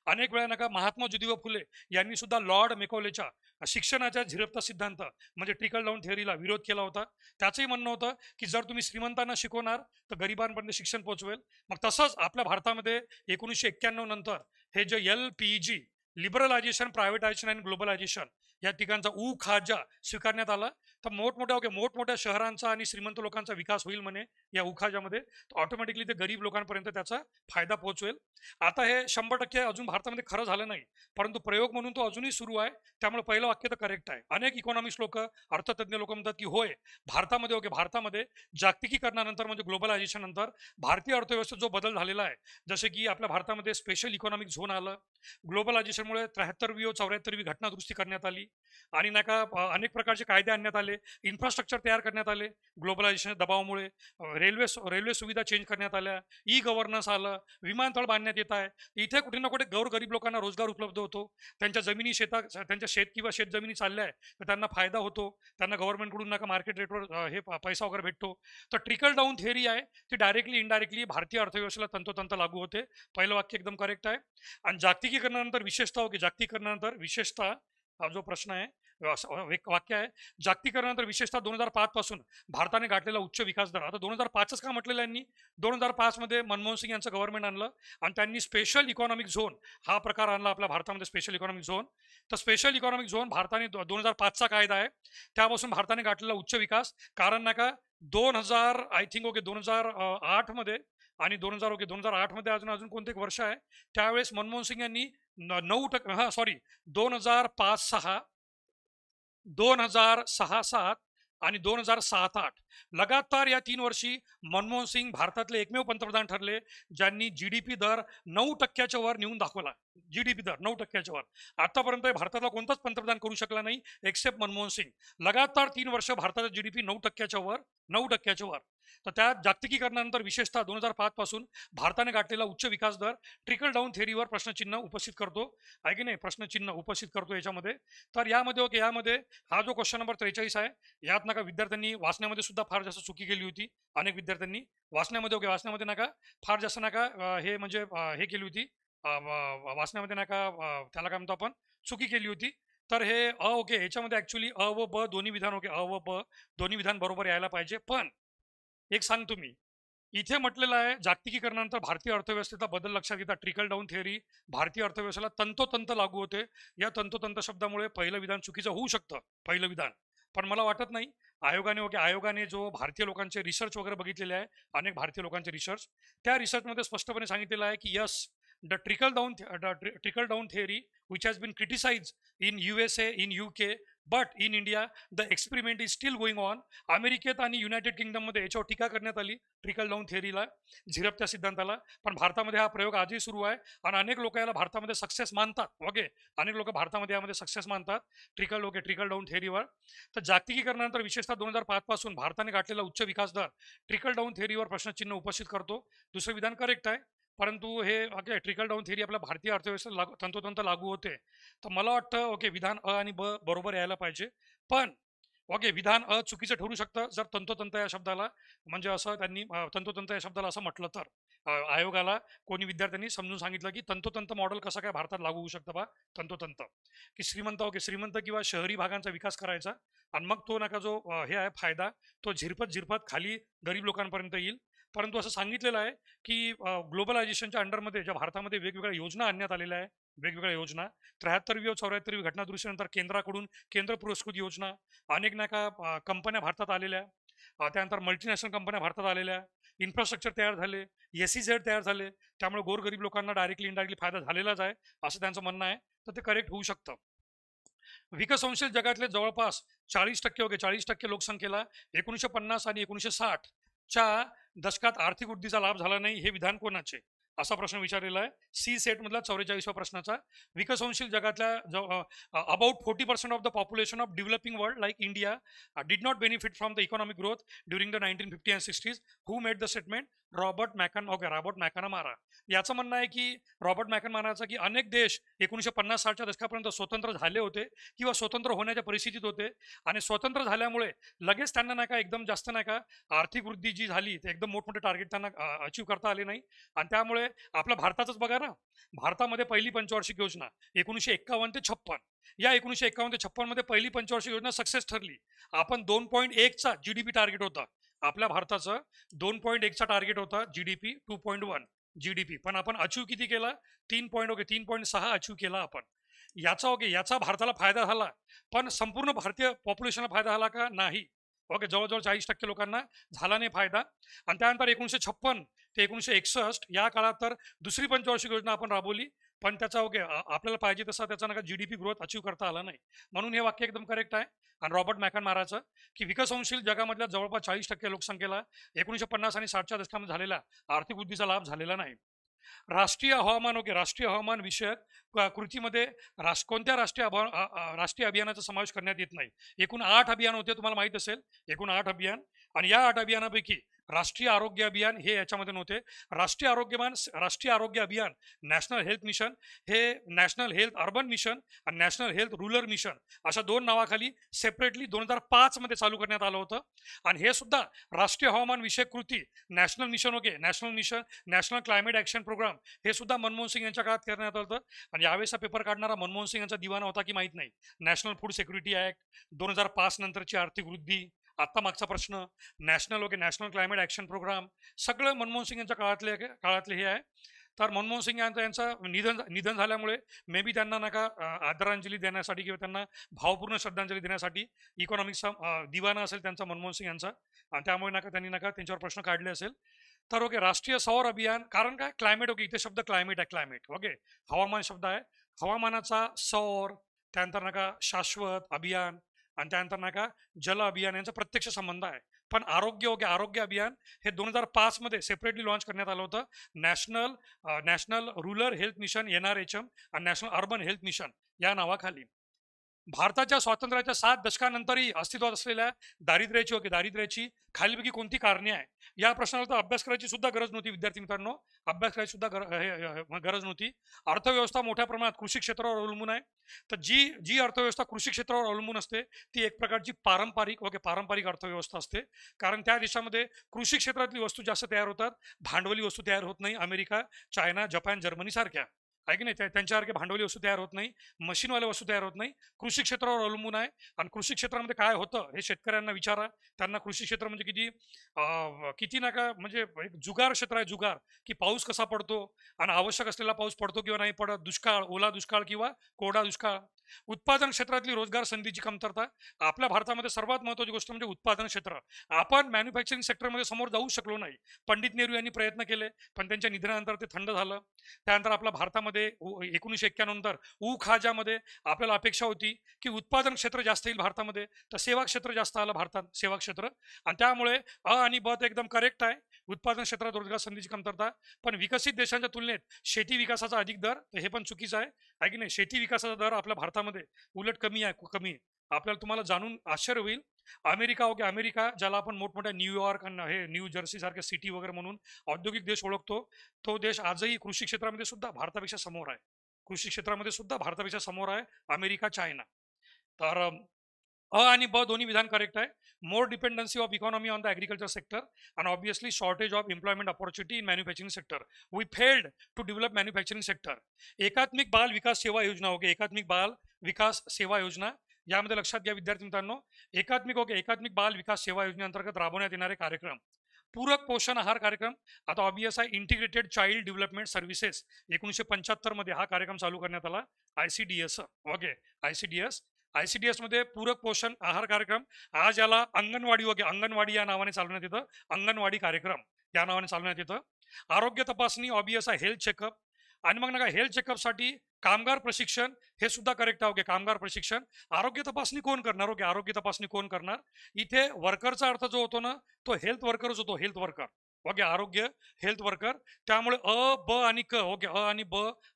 अनेक वेळा नका महात्मा ज्योतिबा फुले यांनी सुद्धा लॉर्ड मेकॉलेच्या शिक्षणाच्या झिरपता सिद्धांत म्हणजे ट्रिकल डाऊन थिअरीला विरोध केला होता. त्याचंही म्हणणं होतं की जर तुम्ही श्रीमंतांना शिकवणार तर गरिबांपर्यंत शिक्षण पोहोचवेल. मग तसंच आपल्या भारतामध्ये 1991 नंतर हे जे LPG, लिबरलायझेशन, प्रायव्हेटायझेशन आणि ग्लोबलायझेशन या ठिकाणचा उखाजा स्वीकारण्यात आला. तर मोठमोठ्या शहरांचा आणि श्रीमंत लोकांचा विकास होईल म्हणे या उखाजामध्ये, ऑटोमॅटिकली ते गरीब लोकांपर्यंत त्याचा फायदा पोहोचवेल. आता हे 100% अजून भारतामध्ये खरं झालं नाही, परंतु प्रयोग म्हणून तो अजूनही सुरू आहे. त्यामुळे पहिलं वाक्य तर करेक्ट आहे. अनेक इकॉनॉमिस्ट लोक, अर्थतज्ञ लोक म्हणतात की होय, भारतामध्ये, ओके, भारतामध्ये जागतिकीकरणानंतर म्हणजे ग्लोबलायझेशन नंतर भारतीय अर्थव्यवस्थेत जो बदल झालेला आहे, जसे की आपल्या भारतामध्ये स्पेशल इकॉनॉमिक झोन आलं, ग्लोबलायझेशनमुळे 73वी व 74वी घटना दुरुस्ती करण्यात आली आणि नाका अनेक प्रकारचे कायदे आणण्यात आले, इन्फ्रास्ट्रक्चर तयार करण्यात आले ग्लोबलायझेशनच्या दबावामुळे, रेल्वे सुविधा चेंज करण्यात आल्या, ई गव्हर्नन्स आलं, विमानतळ बांधण्यात येत आहे. इथे कुठे ना कुठे गरीब लोकांना रोजगार उपलब्ध होतो, त्यांच्या जमिनी त्यांच्या शेत किंवा शेत जमिनी चालल्या आहे तर त्यांना फायदा होतो, त्यांना गव्हर्नमेंटकडून नका मार्केट रेटवर हे पैसा वगैरे भेटतो. तर ट्रिकल डाऊन थिअरी आहे ती डायरेक्टली इनडायरेक्टली भारतीय अर्थव्यवस्थेला तंतोतंत लागू होते. पहिलं वाक्य एकदम करेक्ट आहे. आणि जागतिकीकरणानंतर विशेषतः, ओके, जागतिकीकरणानंतर विशेषतः हा जो प्रश्न आहे, एक वाक्य आहे, जागतिकीकरणानंतर विशेषतः 2005 पासून भारताने गाठलेला उच्च विकास दर. आता 2005च का म्हटलेलं यांनी? 2005 मध्ये मनमोहन सिंग यांचं गव्हर्नमेंट आणलं आणि त्यांनी स्पेशल इकॉनॉमिक झोन हा प्रकार आणला आपल्या भारतामध्ये, स्पेशल इकॉनॉमिक झोन. तर स्पेशल इकॉनॉमिक झोन भारताने 2005चा कायदा आहे, त्यापासून भारताने गाठलेला उच्च विकास. कारण नाही का 2000 आय थिंक ओके 2008 मध्ये आणि 2000 ओके 2008 मध्ये अजून अजून कोणते एक वर्ष आहे, त्यावेळेस मनमोहन सिंग यांनी 9% हा सॉरी 2005-6, 2006-7 आणि 2007-8 लगातार या 3 वर्षी मनमोहन सिंग भारतातले एकमेव पंतप्रधान ठरले ज्यांनी जीडीपी दर 9% वर नेऊन दाखवला. जीडीपी दर 9% वर आतापर्यंत भारतातला कोणताच पंतप्रधान करू शकला नाही एक्सेप्ट मनमोहन सिंग. लगातार 3 वर्ष भारताचा जीडीपी 9%च्या वर, 9%च्या वर. तर त्या जागतिकीकरणानंतर विशेषतः 2005 पासून भारताने गाठलेला उच्च विकास दर ट्रिकल डाऊन थेअरीवर प्रश्नचिन्ह उपस्थित करतो, आहे की नाही, प्रश्नचिन्ह उपस्थित करतो याच्यामध्ये. तर यामध्ये ओके यामध्ये हा जो क्वेश्चन नंबर 43 आहे, यात नका विद्यार्थ्यांनी वाचण्यामध्ये सुद्धा फार जास्त चुकी केली होती. अनेक विद्यार्थ्यांनी वाचण्यामध्ये ओके वाचण्यामध्ये नका फार जास्त नका हे म्हणजे हे केली होती, वाचण्यामध्ये नका त्याला काय म्हणतो आपण, चुकी केली होती. तर हे ओके याच्यामध्ये ऍक्च्युली व ब दोन्ही विधान ओके व ब दोन्ही विधान बरोबर यायला पाहिजे. पण एक सांगतो मी, इथे म्हटलेलं आहे जागतिकीकरणानंतर भारतीय अर्थव्यवस्थेचा बदल लक्षात घेता ट्रिकल डाऊन थेअरी भारतीय अर्थव्यवस्थेला तंतोतंत लागू होते. या तंतोतंत शब्दामुळे पहिलं विधान चुकीचं होऊ शकतं, पहिलं विधान. पण मला वाटत नाही. आयोगाने जो भारतीय लोकांचे रिसर्च वगैरे बघितलेले आहे, अनेक भारतीय लोकांचे रिसर्च, त्या रिसर्चमध्ये स्पष्टपणे सांगितलेलं आहे की yes the trickle down theory which has been criticized in USA, in UK, but in India the experiment is still going on. अमेरिकेत आणि युनायटेड किंगडममध्ये याच्यावर टीका करण्यात आली ट्रिकल डाऊन थेअरीला, झिरपच्या सिद्धांताला. पण भारतामध्ये हा प्रयोग आजही सुरू आहे आणि अनेक लोक याला भारतामध्ये सक्सेस मानतात. ओके, अनेक लोक भारतामध्ये यामध्ये सक्सेस मानतात ट्रिकल डाऊन थेअरीवर. तर जागतिकीकरणानंतर विशेषतः 2005 पासून भारताने गाठलेला उच्च विकास दर ट्रिकल डाऊन थेअरीवर प्रश्नचिन्ह उपस्थित करतो. दुसरं विधान करेक्ट आहे, परंतु हे ओके ट्रिकल डाऊन थेअरी आपल्या भारतीय अर्थव्यवस्थेला तंतोतंत लागू होते. तर मला वाटतं ओके विधान आणि ब बरोबर यायला पाहिजे. पण ओके विधान चुकीचं ठरू शकतं जर तंतोतंत या शब्दाला, म्हणजे असं त्यांनी तंतोतंत या शब्दाला असं म्हटलं तर आयोगाला कोणी विद्यार्थ्यांनी समजून सांगितलं की तंतोतंत मॉडेल कसं काय भारतात लागू होऊ शकतं बा. तंतोतंत की श्रीमंत किंवा शहरी भागांचा विकास करायचा आणि मग तो नका जो हे आहे फायदा तो झिरपत झिरपत खाली गरीब लोकांपर्यंत येईल. परंतु असं सांगितलेलं आहे की ग्लोबलायझेशनच्या अंडरमध्ये ज्या भारतामध्ये वेगवेगळ्या योजना आणण्यात आलेल्या आहे, वेगवेगळ्या योजना 73वी व 74वी घटनादुरुस्तीनंतर केंद्राकडून केंद्र पुरस्कृत योजना, अनेक नाका कंपन्या भारतात आलेल्या, त्यानंतर मल्टीनॅशनल कंपन्या भारतात आलेल्या, इन्फ्रास्ट्रक्चर तयार झाले, SEZ तयार झाले, त्यामुळे गोरगरीब लोकांना डायरेक्टली इनडायरेक्टली फायदा झालेलाच आहे असं त्यांचं म्हणणं आहे. तर ते करेक्ट होऊ शकतं. विकसनशील जगातले जवळपास 40% ओके 40% लोकसंख्येला 1950 आणि 1960च्या दशकात आर्थिक वृद्धीचा लाभ झाला नाही, हे विधान कोणाचे? असा प्रश्न विचारलेला आहे सी सेट मधला 44व्या प्रश्नाचा. विकसनशील जगातल्या about 40% of the population of developing world like India did not benefit from the economic growth during the 1950 and 60s. Who made the statement? Robert McNamara. याचं म्हणणं आहे की रॉबर्ट मॅकनामाराचं की अनेक देश 1950-60च्या दशकापर्यंत स्वतंत्र झाले होते किंवा स्वतंत्र होण्याच्या परिस्थितीत होते आणि स्वतंत्र झाल्यामुळे लगेच त्यांना नाही का एकदम जास्त नाही का आर्थिक वृद्धी जी झाली ते एकदम मोठमोठे टार्गेट त्यांना अचीव्ह करता आले नाही. आणि त्यामुळे आपल्या भारताचंच बघा ना, भारतामध्ये पहिली पंचवार्षिक योजना 1951 ते 56, या 1951 ते 56 मध्ये पहिली पंचवार्षिक योजना सक्सेस ठरली. आपण 2.1चा जीडीपी टार्गेट होता आपल्या भारताचं, 2.1चा टार्गेट होता जीडीपी 2.1 जीडीपी, पण आपण अचीव्ह किती केला? 3.6 अचीव्ह केला आपण. याचा भारताला फायदा झाला, पण संपूर्ण भारतीय पॉप्युलेशनला फायदा झाला का? नाही. ओके, जवळजवळ 40% लोकांना झाला नाही फायदा. आणि त्यानंतर 1956 ते 1961 या काळात तर दुसरी पंचवार्षिक योजना आपण राबवली, पण त्याचा ओके आपल्याला पाहिजे तसा त्याचा नका जीडीपी ग्रोथ अचीव्ह करता आला नाही. म्हणून हे वाक्य एकदम करेक्ट आहे. आणि रॉबर्ट मॅकनामाराचं की विकसनशील जगामधल्या जवळपास 40% लोकसंख्येला 1950 आणि 60च्या दशकामध्ये झालेला आर्थिक वृद्धीचा लाभ झालेला नाही. राष्ट्रीय हवामान विषयक कृतीमध्ये कोणत्या राष्ट्रीय अभियानाचा समावेश करण्यात येत नाही? एकूण 8 अभियान होते, तुम्हाला माहित असेल, एकूण 8 अभियान. आणि या 8 अभियानापैकी राष्ट्रीय आरोग्य अभियान हे याच्यामध्ये नव्हते. राष्ट्रीय आरोग्य अभियान, नॅशनल हेल्थ मिशन, हे नॅशनल हेल्थ अर्बन मिशन आणि नॅशनल हेल्थ रुरल मिशन अशा 2 नावाखाली सेपरेटली 2005 मध्ये चालू करण्यात आलं होतं. आणि हे सुद्धा राष्ट्रीय हवामान विषयक कृती, national mission national climate action programme, हे सुद्धा मनमोहन सिंग यांच्या काळात करण्यात आलं होतं. आणि यावेळेचा पेपर काढणारा मनमोहन सिंग यांचा दिवाना होता की माहित नाही. नॅशनल फूड सिक्युरिटी ऍक्ट, 2005 नंतरची आर्थिक वृद्धी, आता मागचा प्रश्न, नॅशनल क्लायमेट ऍक्शन प्रोग्राम, सगळं मनमोहन सिंग यांच्या काळातले हे आहे. तर मनमोहन सिंग यांचं निधन झाल्यामुळे मे बी त्यांना नका आदरांजली देण्यासाठी किंवा त्यांना भावपूर्ण श्रद्धांजली देण्यासाठी इकॉनॉमिक्सचा दिवाना असेल त्यांचा मनमोहन सिंग यांचा, आणि त्यामुळे त्यांनी त्यांच्यावर प्रश्न काढले असेल. तर ओके, राष्ट्रीय सौर अभियान, कारण काय क्लायमेट, ओके इथे शब्द क्लायमेट आहे, क्लायमेट ओके हवामान शब्द आहे, हवामानाचा सौर, त्यानंतर शाश्वत अभियान, आणि त्यानंतर जल अभियान यांचा प्रत्यक्ष संबंध आहे. पण आरोग्य अभियान हे 2005 मध्ये सेपरेटली लॉन्च करण्यात आलं होतं. National rural health mission NRHM आणि नॅशनल अर्बन हेल्थ मिशन या नावाखाली. भारताच्या स्वातंत्र्याच्या 7 दशकानंतरही अस्तित्वात असलेल्या दारिद्र्याची खालीलपैकी कोणती कारणे आहे? या प्रश्नाला तर अभ्यास करायची सुद्धा गरज नव्हती विद्यार्थी मित्रांनो, अभ्यास करायची सुद्धा गरज नव्हती. अर्थव्यवस्था मोठ्या प्रमाणात कृषी क्षेत्रावर अवलंबून आहे. तर जी अर्थव्यवस्था कृषी क्षेत्रावर अवलंबून असते ती एक प्रकारची पारंपरिक अर्थव्यवस्था असते. कारण त्या देशामध्ये कृषी क्षेत्रातली वस्तू जास्त तयार होतात, भांडवली वस्तू तयार होत नाही. अमेरिका, चायना, जपान, जर्मनी सारख्या आहे की नाही, त्यांच्यासारखे भांडवली वस्तू तयार होत नाही, मशीनवाल्या वस्तू तयार होत नाही. कृषी क्षेत्रावर अवलंबून आहे. आणि कृषी क्षेत्रामध्ये काय होतं हे शेतकऱ्यांना विचारा. त्यांना कृषी क्षेत्र म्हणजे किती म्हणजे एक जुगार क्षेत्र आहे, जुगार, की पाऊस कसा पडतो आणि आवश्यक असलेला पाऊस पडतो किंवा नाही पडत, दुष्काळ, ओला दुष्काळ किंवा कोरडा दुष्काळ. उत्पादन क्षेत्रातली रोजगार संधीची कमतरता. आपल्या भारतामध्ये सर्वात महत्त्वाची गोष्ट म्हणजे उत्पादन क्षेत्र. आपण मॅन्युफॅक्चरिंग सेक्टरमध्ये समोर जाऊ शकलो नाही. पंडित नेहरू यांनी प्रयत्न केले पण त्यांच्या निधनानंतर ते थंड झालं. त्यानंतर आपल्या भारतामध्ये 1991 नंतर खाजामध्ये आपल्याला अपेक्षा होती की उत्पादन क्षेत्र जास्त येईल भारतामध्ये, तर सेवा क्षेत्र जास्त आलं भारतात, सेवा क्षेत्र. आणि त्यामुळे आणि ब एकदम करेक्ट आहे, उत्पादन क्षेत्रात रोजगार संधीची कमतरता. पण विकसित देशांच्या तुलनेत शेती विकासाचा अधिक दर, हे पण चुकीचं आहे की नाही. शेती विकासाचा दर आपल्या भारतामध्ये उलट कमी आहे. आपल्याला तुम्हाला जाणून आश्चर्य होईल, अमेरिका ज्याला आपण मोठमोठ्या न्यूयॉर्क आणि हे न्यू जर्सी सारख्या सिटी वगैरे म्हणून औद्योगिक देश ओळखतो, तो देश आजही कृषी क्षेत्रामध्ये सुद्धा भारतापेक्षा समोर आहे. America, China. तर आणि ब दोन्ही विधान करेक्ट आहे. More dependency of economy on the agriculture sector and obviously shortage of employment opportunity in manufacturing sector. We failed to develop manufacturing sector. एकात्मिक बाल विकास सेवा योजना, एकात्मिक बाल विकास सेवा योजना, यामध्ये लक्षात घ्या विद्यार्थी मित्रांनो, एकात्मिक बाल विकास सेवा योजनेअंतर्गत राबवण्यात येणारे कार्यक्रम. पूरक पोषण आहार कार्यक्रम, आता ऑब्वियस आहे इंटिग्रेटेड चाइल्ड डेव्हलपमेंट सर्व्हिसेस, 1975 मध्ये हा कार्यक्रम चालू करण्यात आला. ICDS ICDS मध्ये पूरक पोषण आहार कार्यक्रम. आज याला अंगणवाडी या नावाने चालवण्यात येतं. अंगणवाडी कार्यक्रम या नावाने चालवण्यात येतं. आरोग्य तपासणी, ऑब्वियस आहे हेल्थ चेकअप. आणि मग हेल्थ चेकअपसाठी कामगार प्रशिक्षण, हे सुद्धा करेक्ट आहे. कामगार प्रशिक्षण. आरोग्य तपासणी कोण करणार? इथे वर्करचा अर्थ जो होतो ना, तो हेल्थ वर्करच होतो, हेल्थ वर्कर. आरोग्य हेल्थ वर्कर. त्यामुळे ब आणि क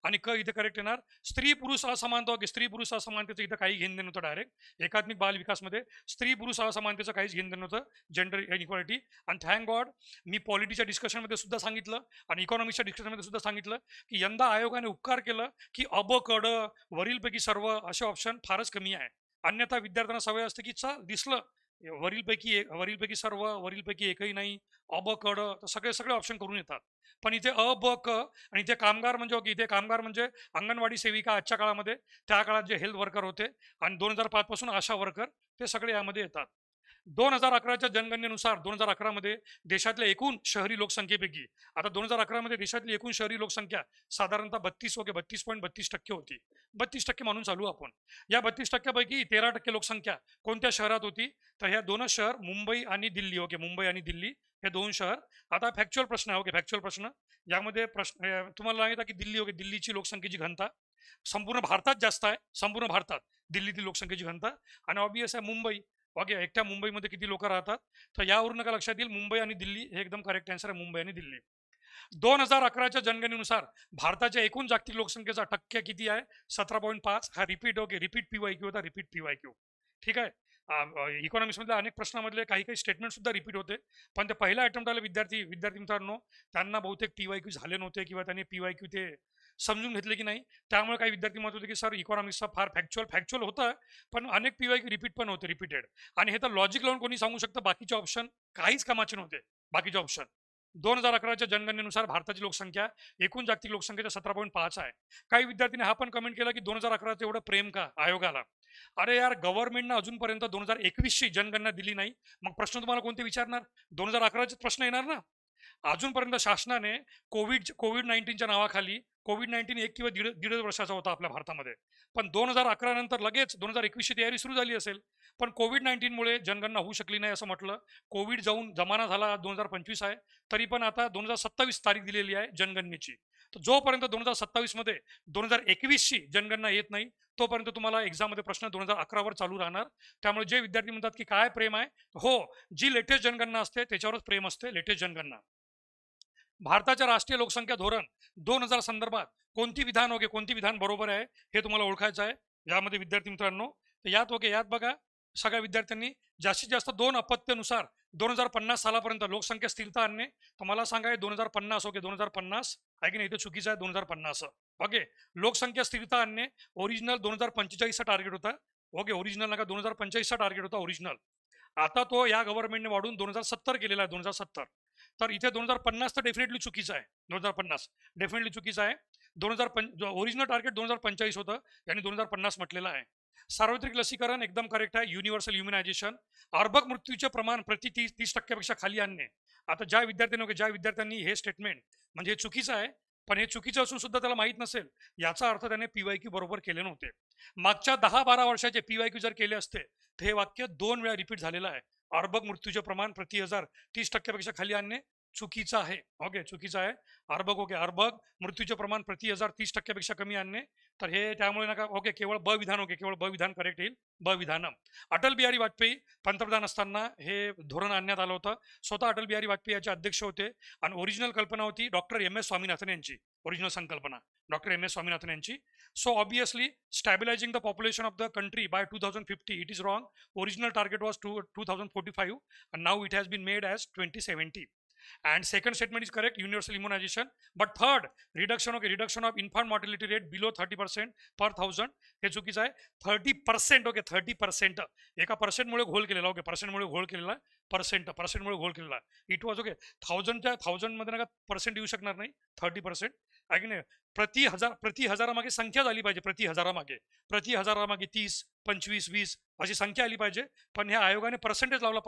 आणि क इथे करेक्ट येणार. स्त्री पुरुष असमानता, स्त्री पुरुष असमानतेचं इथं काही घेणं नव्हतं. डायरेक्ट एकात्मिक बाल विकासमध्ये स्त्री पुरुष असमानतेचं काहीच घेणं नव्हतं, जेंडर इनइक्वालिटी. आणि थँक गॉड मी पॉलिटीच्या डिस्कशनमध्ये सुद्धा सांगितलं आणि इकॉनॉमिक्सच्या डिस्कशनमध्ये सुद्धा सांगितलं की यंदा आयोगाने उपकार केलं की कड वरीलपैकी सर्व असे ऑप्शन फारच कमी आहे. अन्यथा विद्यार्थ्यांना सवय असते की दिसलं वरीलपैकी सर्व, वरीलपैकी एकही नाही, कड, तर सगळे ऑप्शन करून येतात. पण इथे क आणि इथे कामगार म्हणजे अंगणवाडी सेविका आजच्या काळामध्ये, त्या काळात जे हेल्थ वर्कर होते आणि 2005 पासून आशा वर्कर, ते सगळे यामध्ये येतात. 2011च्या जनगणनेनुसार 2011 मध्ये देशातल्या एकूण शहरी लोकसंख्येपैकी, आता 2011 मध्ये देशातली एकूण शहरी लोकसंख्या साधारणतः 32.32% होती. 32% म्हणून चालू आपण. या 32%पैकी 13% लोकसंख्या कोणत्या शहरात होती? तर ह्या दोनच शहर, मुंबई आणि दिल्ली. मुंबई आणि दिल्ली हे दोन शहर. आता फॅक्च्युअल प्रश्न आहे. फॅक्च्युअल प्रश्न यामध्ये तुम्हाला सांगितलं की दिल्लीची लोकसंख्येची घनता संपूर्ण भारतात जास्त आहे, संपूर्ण भारतात दिल्लीतील लोकसंख्येची घनता. आणि ऑब्वियस आहे मुंबई. एकट्या मुंबईमध्ये किती लोक राहतात? तर यावरून का लक्षात येईल, मुंबई आणि दिल्ली हे एकदम करेक्ट आन्सर आहे, मुंबई आणि दिल्ली. 2011च्या जनगणनेनुसार भारताच्या एकूण जागतिक लोकसंख्येचा टक्के किती आहे? 17.5. हा रिपीट PYQ होता, रिपीट PYQ. ठीक आहे. इकॉनॉमिक्समधल्या अनेक प्रश्नामधले काही काही स्टेटमेंट सुद्धा रिपीट होते. पण ते पहिल्या अटेम्प्ट आले विद्यार्थी मित्रांनो, त्यांना बहुतेक PYQ झाले नव्हते किंवा त्यांनी PYQ ते समजून घेतले की नाही. त्यामुळे काही विद्यार्थी म्हणत होते की सर इकॉनॉमिक्सचा फार फॅक्च्युअल होतं, पण अनेक PYQ रिपीट पण होते रिपीटेड. आणि हे तर लॉजिक लावून कोणी सांगू शकतं बाकीचे ऑप्शन काहीच कामाचे नव्हते. बाकीचे ऑप्शन 2011च्या जनगणनेनुसार भारताची लोकसंख्या एकूण जागतिक लोकसंख्येच्या 17.5 आहे. काही विद्यार्थ्यांनी हा पण कमेंट केला की 2011चं एवढं प्रेम का आयोगाला. अरे यार, गव्हर्नमेंटनं अजूनपर्यंत 2021ची जनगणना दिली नाही. मग प्रश्न तुम्हाला कोणते विचारणार? 2011चे प्रश्न येणार ना. अजूनपर्यंत शासनाने कोविड 19च्या नावाखाली कोविड 19 एक किंवा दीड दीड वर्षाचा होता आपल्या भारतामध्ये. पण 2011 नंतर लगेच 2021ची तयारी सुरू झाली असेल. पण कोविड 19मुळे जनगणना होऊ शकली नाही असं म्हटलं. कोविड जाऊन जमाना झाला, 2025 आहे. तरी पण आता 2027 तारीख दिलेली आहे जनगणनेची. तर जोपर्यंत 2027 मध्ये 2021ची जनगणना येत नाही, तोपर्यंत तुम्हाला एक्झाममध्ये प्रश्न 2011वर चालू राहणार. त्यामुळे जे विद्यार्थी म्हणतात की काय प्रेम आहे, हो, जी लेटेस्ट जनगणना असते त्याच्यावरच प्रेम असते. लेटेस्ट जनगणना. भारताच्या राष्ट्रीय लोकसंख्या धोरण 2000 संदर्भात कोणती विधान बरोबर आहे हे तुम्हाला ओळखायचं आहे. यामध्ये विद्यार्थी मित्रांनो, तर यात बघा, सगळ्या विद्यार्थ्यांनी जास्तीत जास्त 2 अपत्यानुसार 2050 सालापर्यंत लोकसंख्या स्थिरता आणणे. तर मला सांगा 2050 ओके 2050 आहे की नाही? इथे चुकीचं आहे 2050. ओके, लोकसंख्या स्थिरता आणणे ओरिजिनल 2045चा टार्गेट होता. ओके, ओरिजिनल नका, 2045चा टार्गेट होता ओरिजिनल. आता तो या गव्हर्नमेंटने वाढून 2070 केलेला आहे. 2070. तर इथे 2050 तर डेफिनेटली चुकीचं आहे. 2050 डेफिनेटली चुकीचं आहे. 2005 ओरिजिनल टार्गेट 2045 होतं, यांनी 2050 म्हटलेलं आहे. सार्वत्रिक लसीकरण एकदम करेक्ट आहे. Universal immunisation. अर्भक मृत्यूचे प्रमाण प्रति 30% खाली आणणे. आता ज्या विद्यार्थ्यांनी हे स्टेटमेंट म्हणजे हे चुकीचं आहे, पण हे चुकीचं असून सुद्धा त्याला माहीत नसेल, याचा अर्थ त्याने PYQ बरोबर केले नव्हते. मागच्या 10-12 वर्षाचे PYQ जर केले असते तर हे वाक्य 2 वेळा रिपीट झालेलं आहे. अर्भक मृत्यूचे प्रमाण प्रति 1000 30% खाली आणणे चुकीचं आहे. ओके, चुकीचं आहे. अर्भक मृत्यूचे प्रमाण प्रति 1000 30% कमी आणणे. तर हे त्यामुळे नका. ओके, केवळ ब विधान करेक्ट येईल. ब विधानम. अटल बिहारी वाजपेयी पंतप्रधान असताना हे धोरण आणण्यात आलं होतं. स्वतः अटल बिहारी वाजपेयी याचे अध्यक्ष होते आणि ओरिजिनल कल्पना होती डॉक्टर MS स्वामीनाथन यांची. ओरिजिनल संकल्पना डॉक्टर MS स्वामीनाथन यांची. So obviously, stabilizing the population of the country by 2050, it is wrong. Original target was 2045, and now it has been made as 2070. And second statement is correct, universal immunization. But third, reduction of infant mortality rate below 30% per 1000. हे चुकीचं आहे. 30%. Okay, 30%. एका पर्सेंटमुळे घोळ केलेला. Okay, पर्सेंटमुळे घोळ केलेला. पर्सेंटमुळे घोळ केलेला. It was okay. 1000 मध्ये नका पर्सेंट येऊ शकणार नाही. 30% आहे की नाही? प्रति हजारामागे संख्या झाली पाहिजे. प्रति हजारामागे 30, 25, 20 अशी संख्या आली पाहिजे. पण ह्या आयोगाने पर्सेंटेज लावला.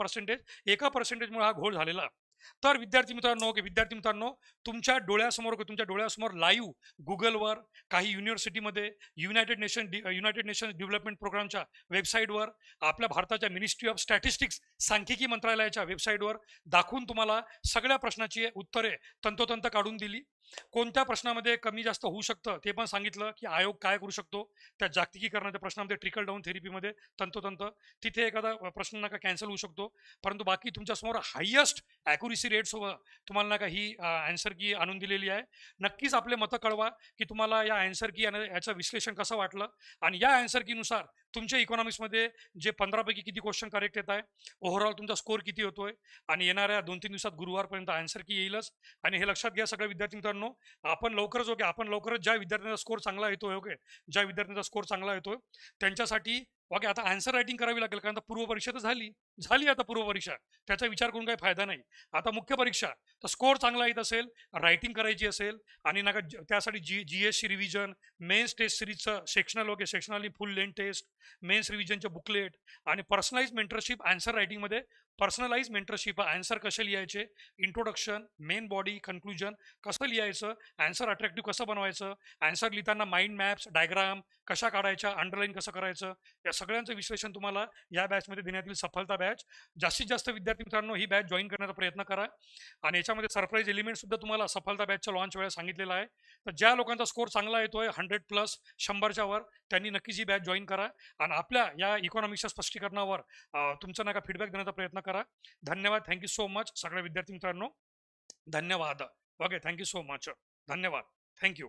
एका पर्सेंटेजमुळे हा घोळ झालेला. तर विद्यार्थी मित्रांनो, तुमच्या डोळ्यासमोर लाईव्ह गुगलवर, काही युनिव्हर्सिटीमध्ये, युनायटेड नेशन्स डेव्हलपमेंट प्रोग्रामच्या वेबसाईटवर, आपल्या भारताच्या मिनिस्ट्री ऑफ स्टॅटिस्टिक्स सांख्यिकी मंत्रालयाच्या वेबसाईटवर दाखवून तुम्हाला सगळ्या प्रश्नाची उत्तरे तंतोतंत काढून दिली. कोणत्या प्रश्नामध्ये कमी जास्त होऊ शकतं ते पण सांगितलं की आयोग काय करू शकतो. त्या जागतिकीकरणाच्या प्रश्नामध्ये ट्रिकल डाऊन थेरपीमध्ये तंतोतंत तिथे एखादा प्रश्न नका कॅन्सल होऊ शकतो. परंतु बाकी तुमच्यासमोर हायेस्ट ॲक्युरेसी रेट्सवर तुम्हाला नाही का ही आन्सर की आणून दिलेली आहे. नक्कीच आपले मतं कळवा की तुम्हाला या आन्सर की याचं विश्लेषण कसं वाटलं. आणि या आन्सर कीनुसार तुमच्या इकॉनॉमिक्समध्ये जे 15 पैकी किती क्वेश्चन करेक्ट येत आहे, ओव्हरऑल तुमचा स्कोर किती होतोय. आणि येणाऱ्या 2-3 दिवसात गुरुवारपर्यंत आन्सर की येईलच. आणि हे लक्षात घ्या सगळ्या विद्यार्थी मित्रांनो, आपण लवकरच ज्या विद्यार्थ्यांचा स्कोर चांगला येतोय त्यांच्यासाठी ओके आता आन्सर रायटिंग करावी लागेल. कारण पूर्व परीक्षा तर झाली आता पूर्व परीक्षा, त्याचा विचार करून काही फायदा नाही. आता मुख्य परीक्षा, तर स्कोर चांगला येत असेल, रायटिंग करायची असेल आणि नका त्यासाठी GSC रिव्हिजन, मेन्स टेस्ट सिरीजचं sectionally full length test, mains रिव्हिजनचे बुकलेट आणि पर्सनलाइज मेंटरशिप आन्सर रायटिंगमध्ये. पर्सनलाइज मेंटरशिप आन्सर कसे लिहायचे, इंट्रोडक्शन, मेन बॉडी, कन्क्लुजन कसं लिहायचं, आन्सर अट्रॅक्टिव्ह कसं बनवायचं, आन्सर लिहिताना माइंड मॅप्स, डायग्राम कशा काढायच्या, अंडरलाईन कसं करायचं, या सगळ्यांचं विश्लेषण तुम्हाला या बॅचमध्ये देण्यात येईल. सफलता बॅच. जास्तीत जास्त विद्यार्थी मित्रांनो ही बॅच जॉईन करण्याचा प्रयत्न करा. आणि याच्यामध्ये सरप्राईज एलिमेंट सुद्धा तुम्हाला सफलता बॅचच्या लॉन्च वेळेला सांगितलेला आहे. तर ज्या लोकांचा स्कोर चांगला येतोय 100+ 100च्या वर, त्यांनी नक्कीच ही बॅच जॉईन करा आणि आपल्या या इकॉनॉमिक्सच्या स्पष्टीकरणावर तुमचा नका फीडबॅक देण्याचा प्रयत्न करा. धन्यवाद. थँक्यू सो मच सगळ्या विद्यार्थी मित्रांनो. धन्यवाद. Okay, thank you so much. धन्यवाद. थँक्यू.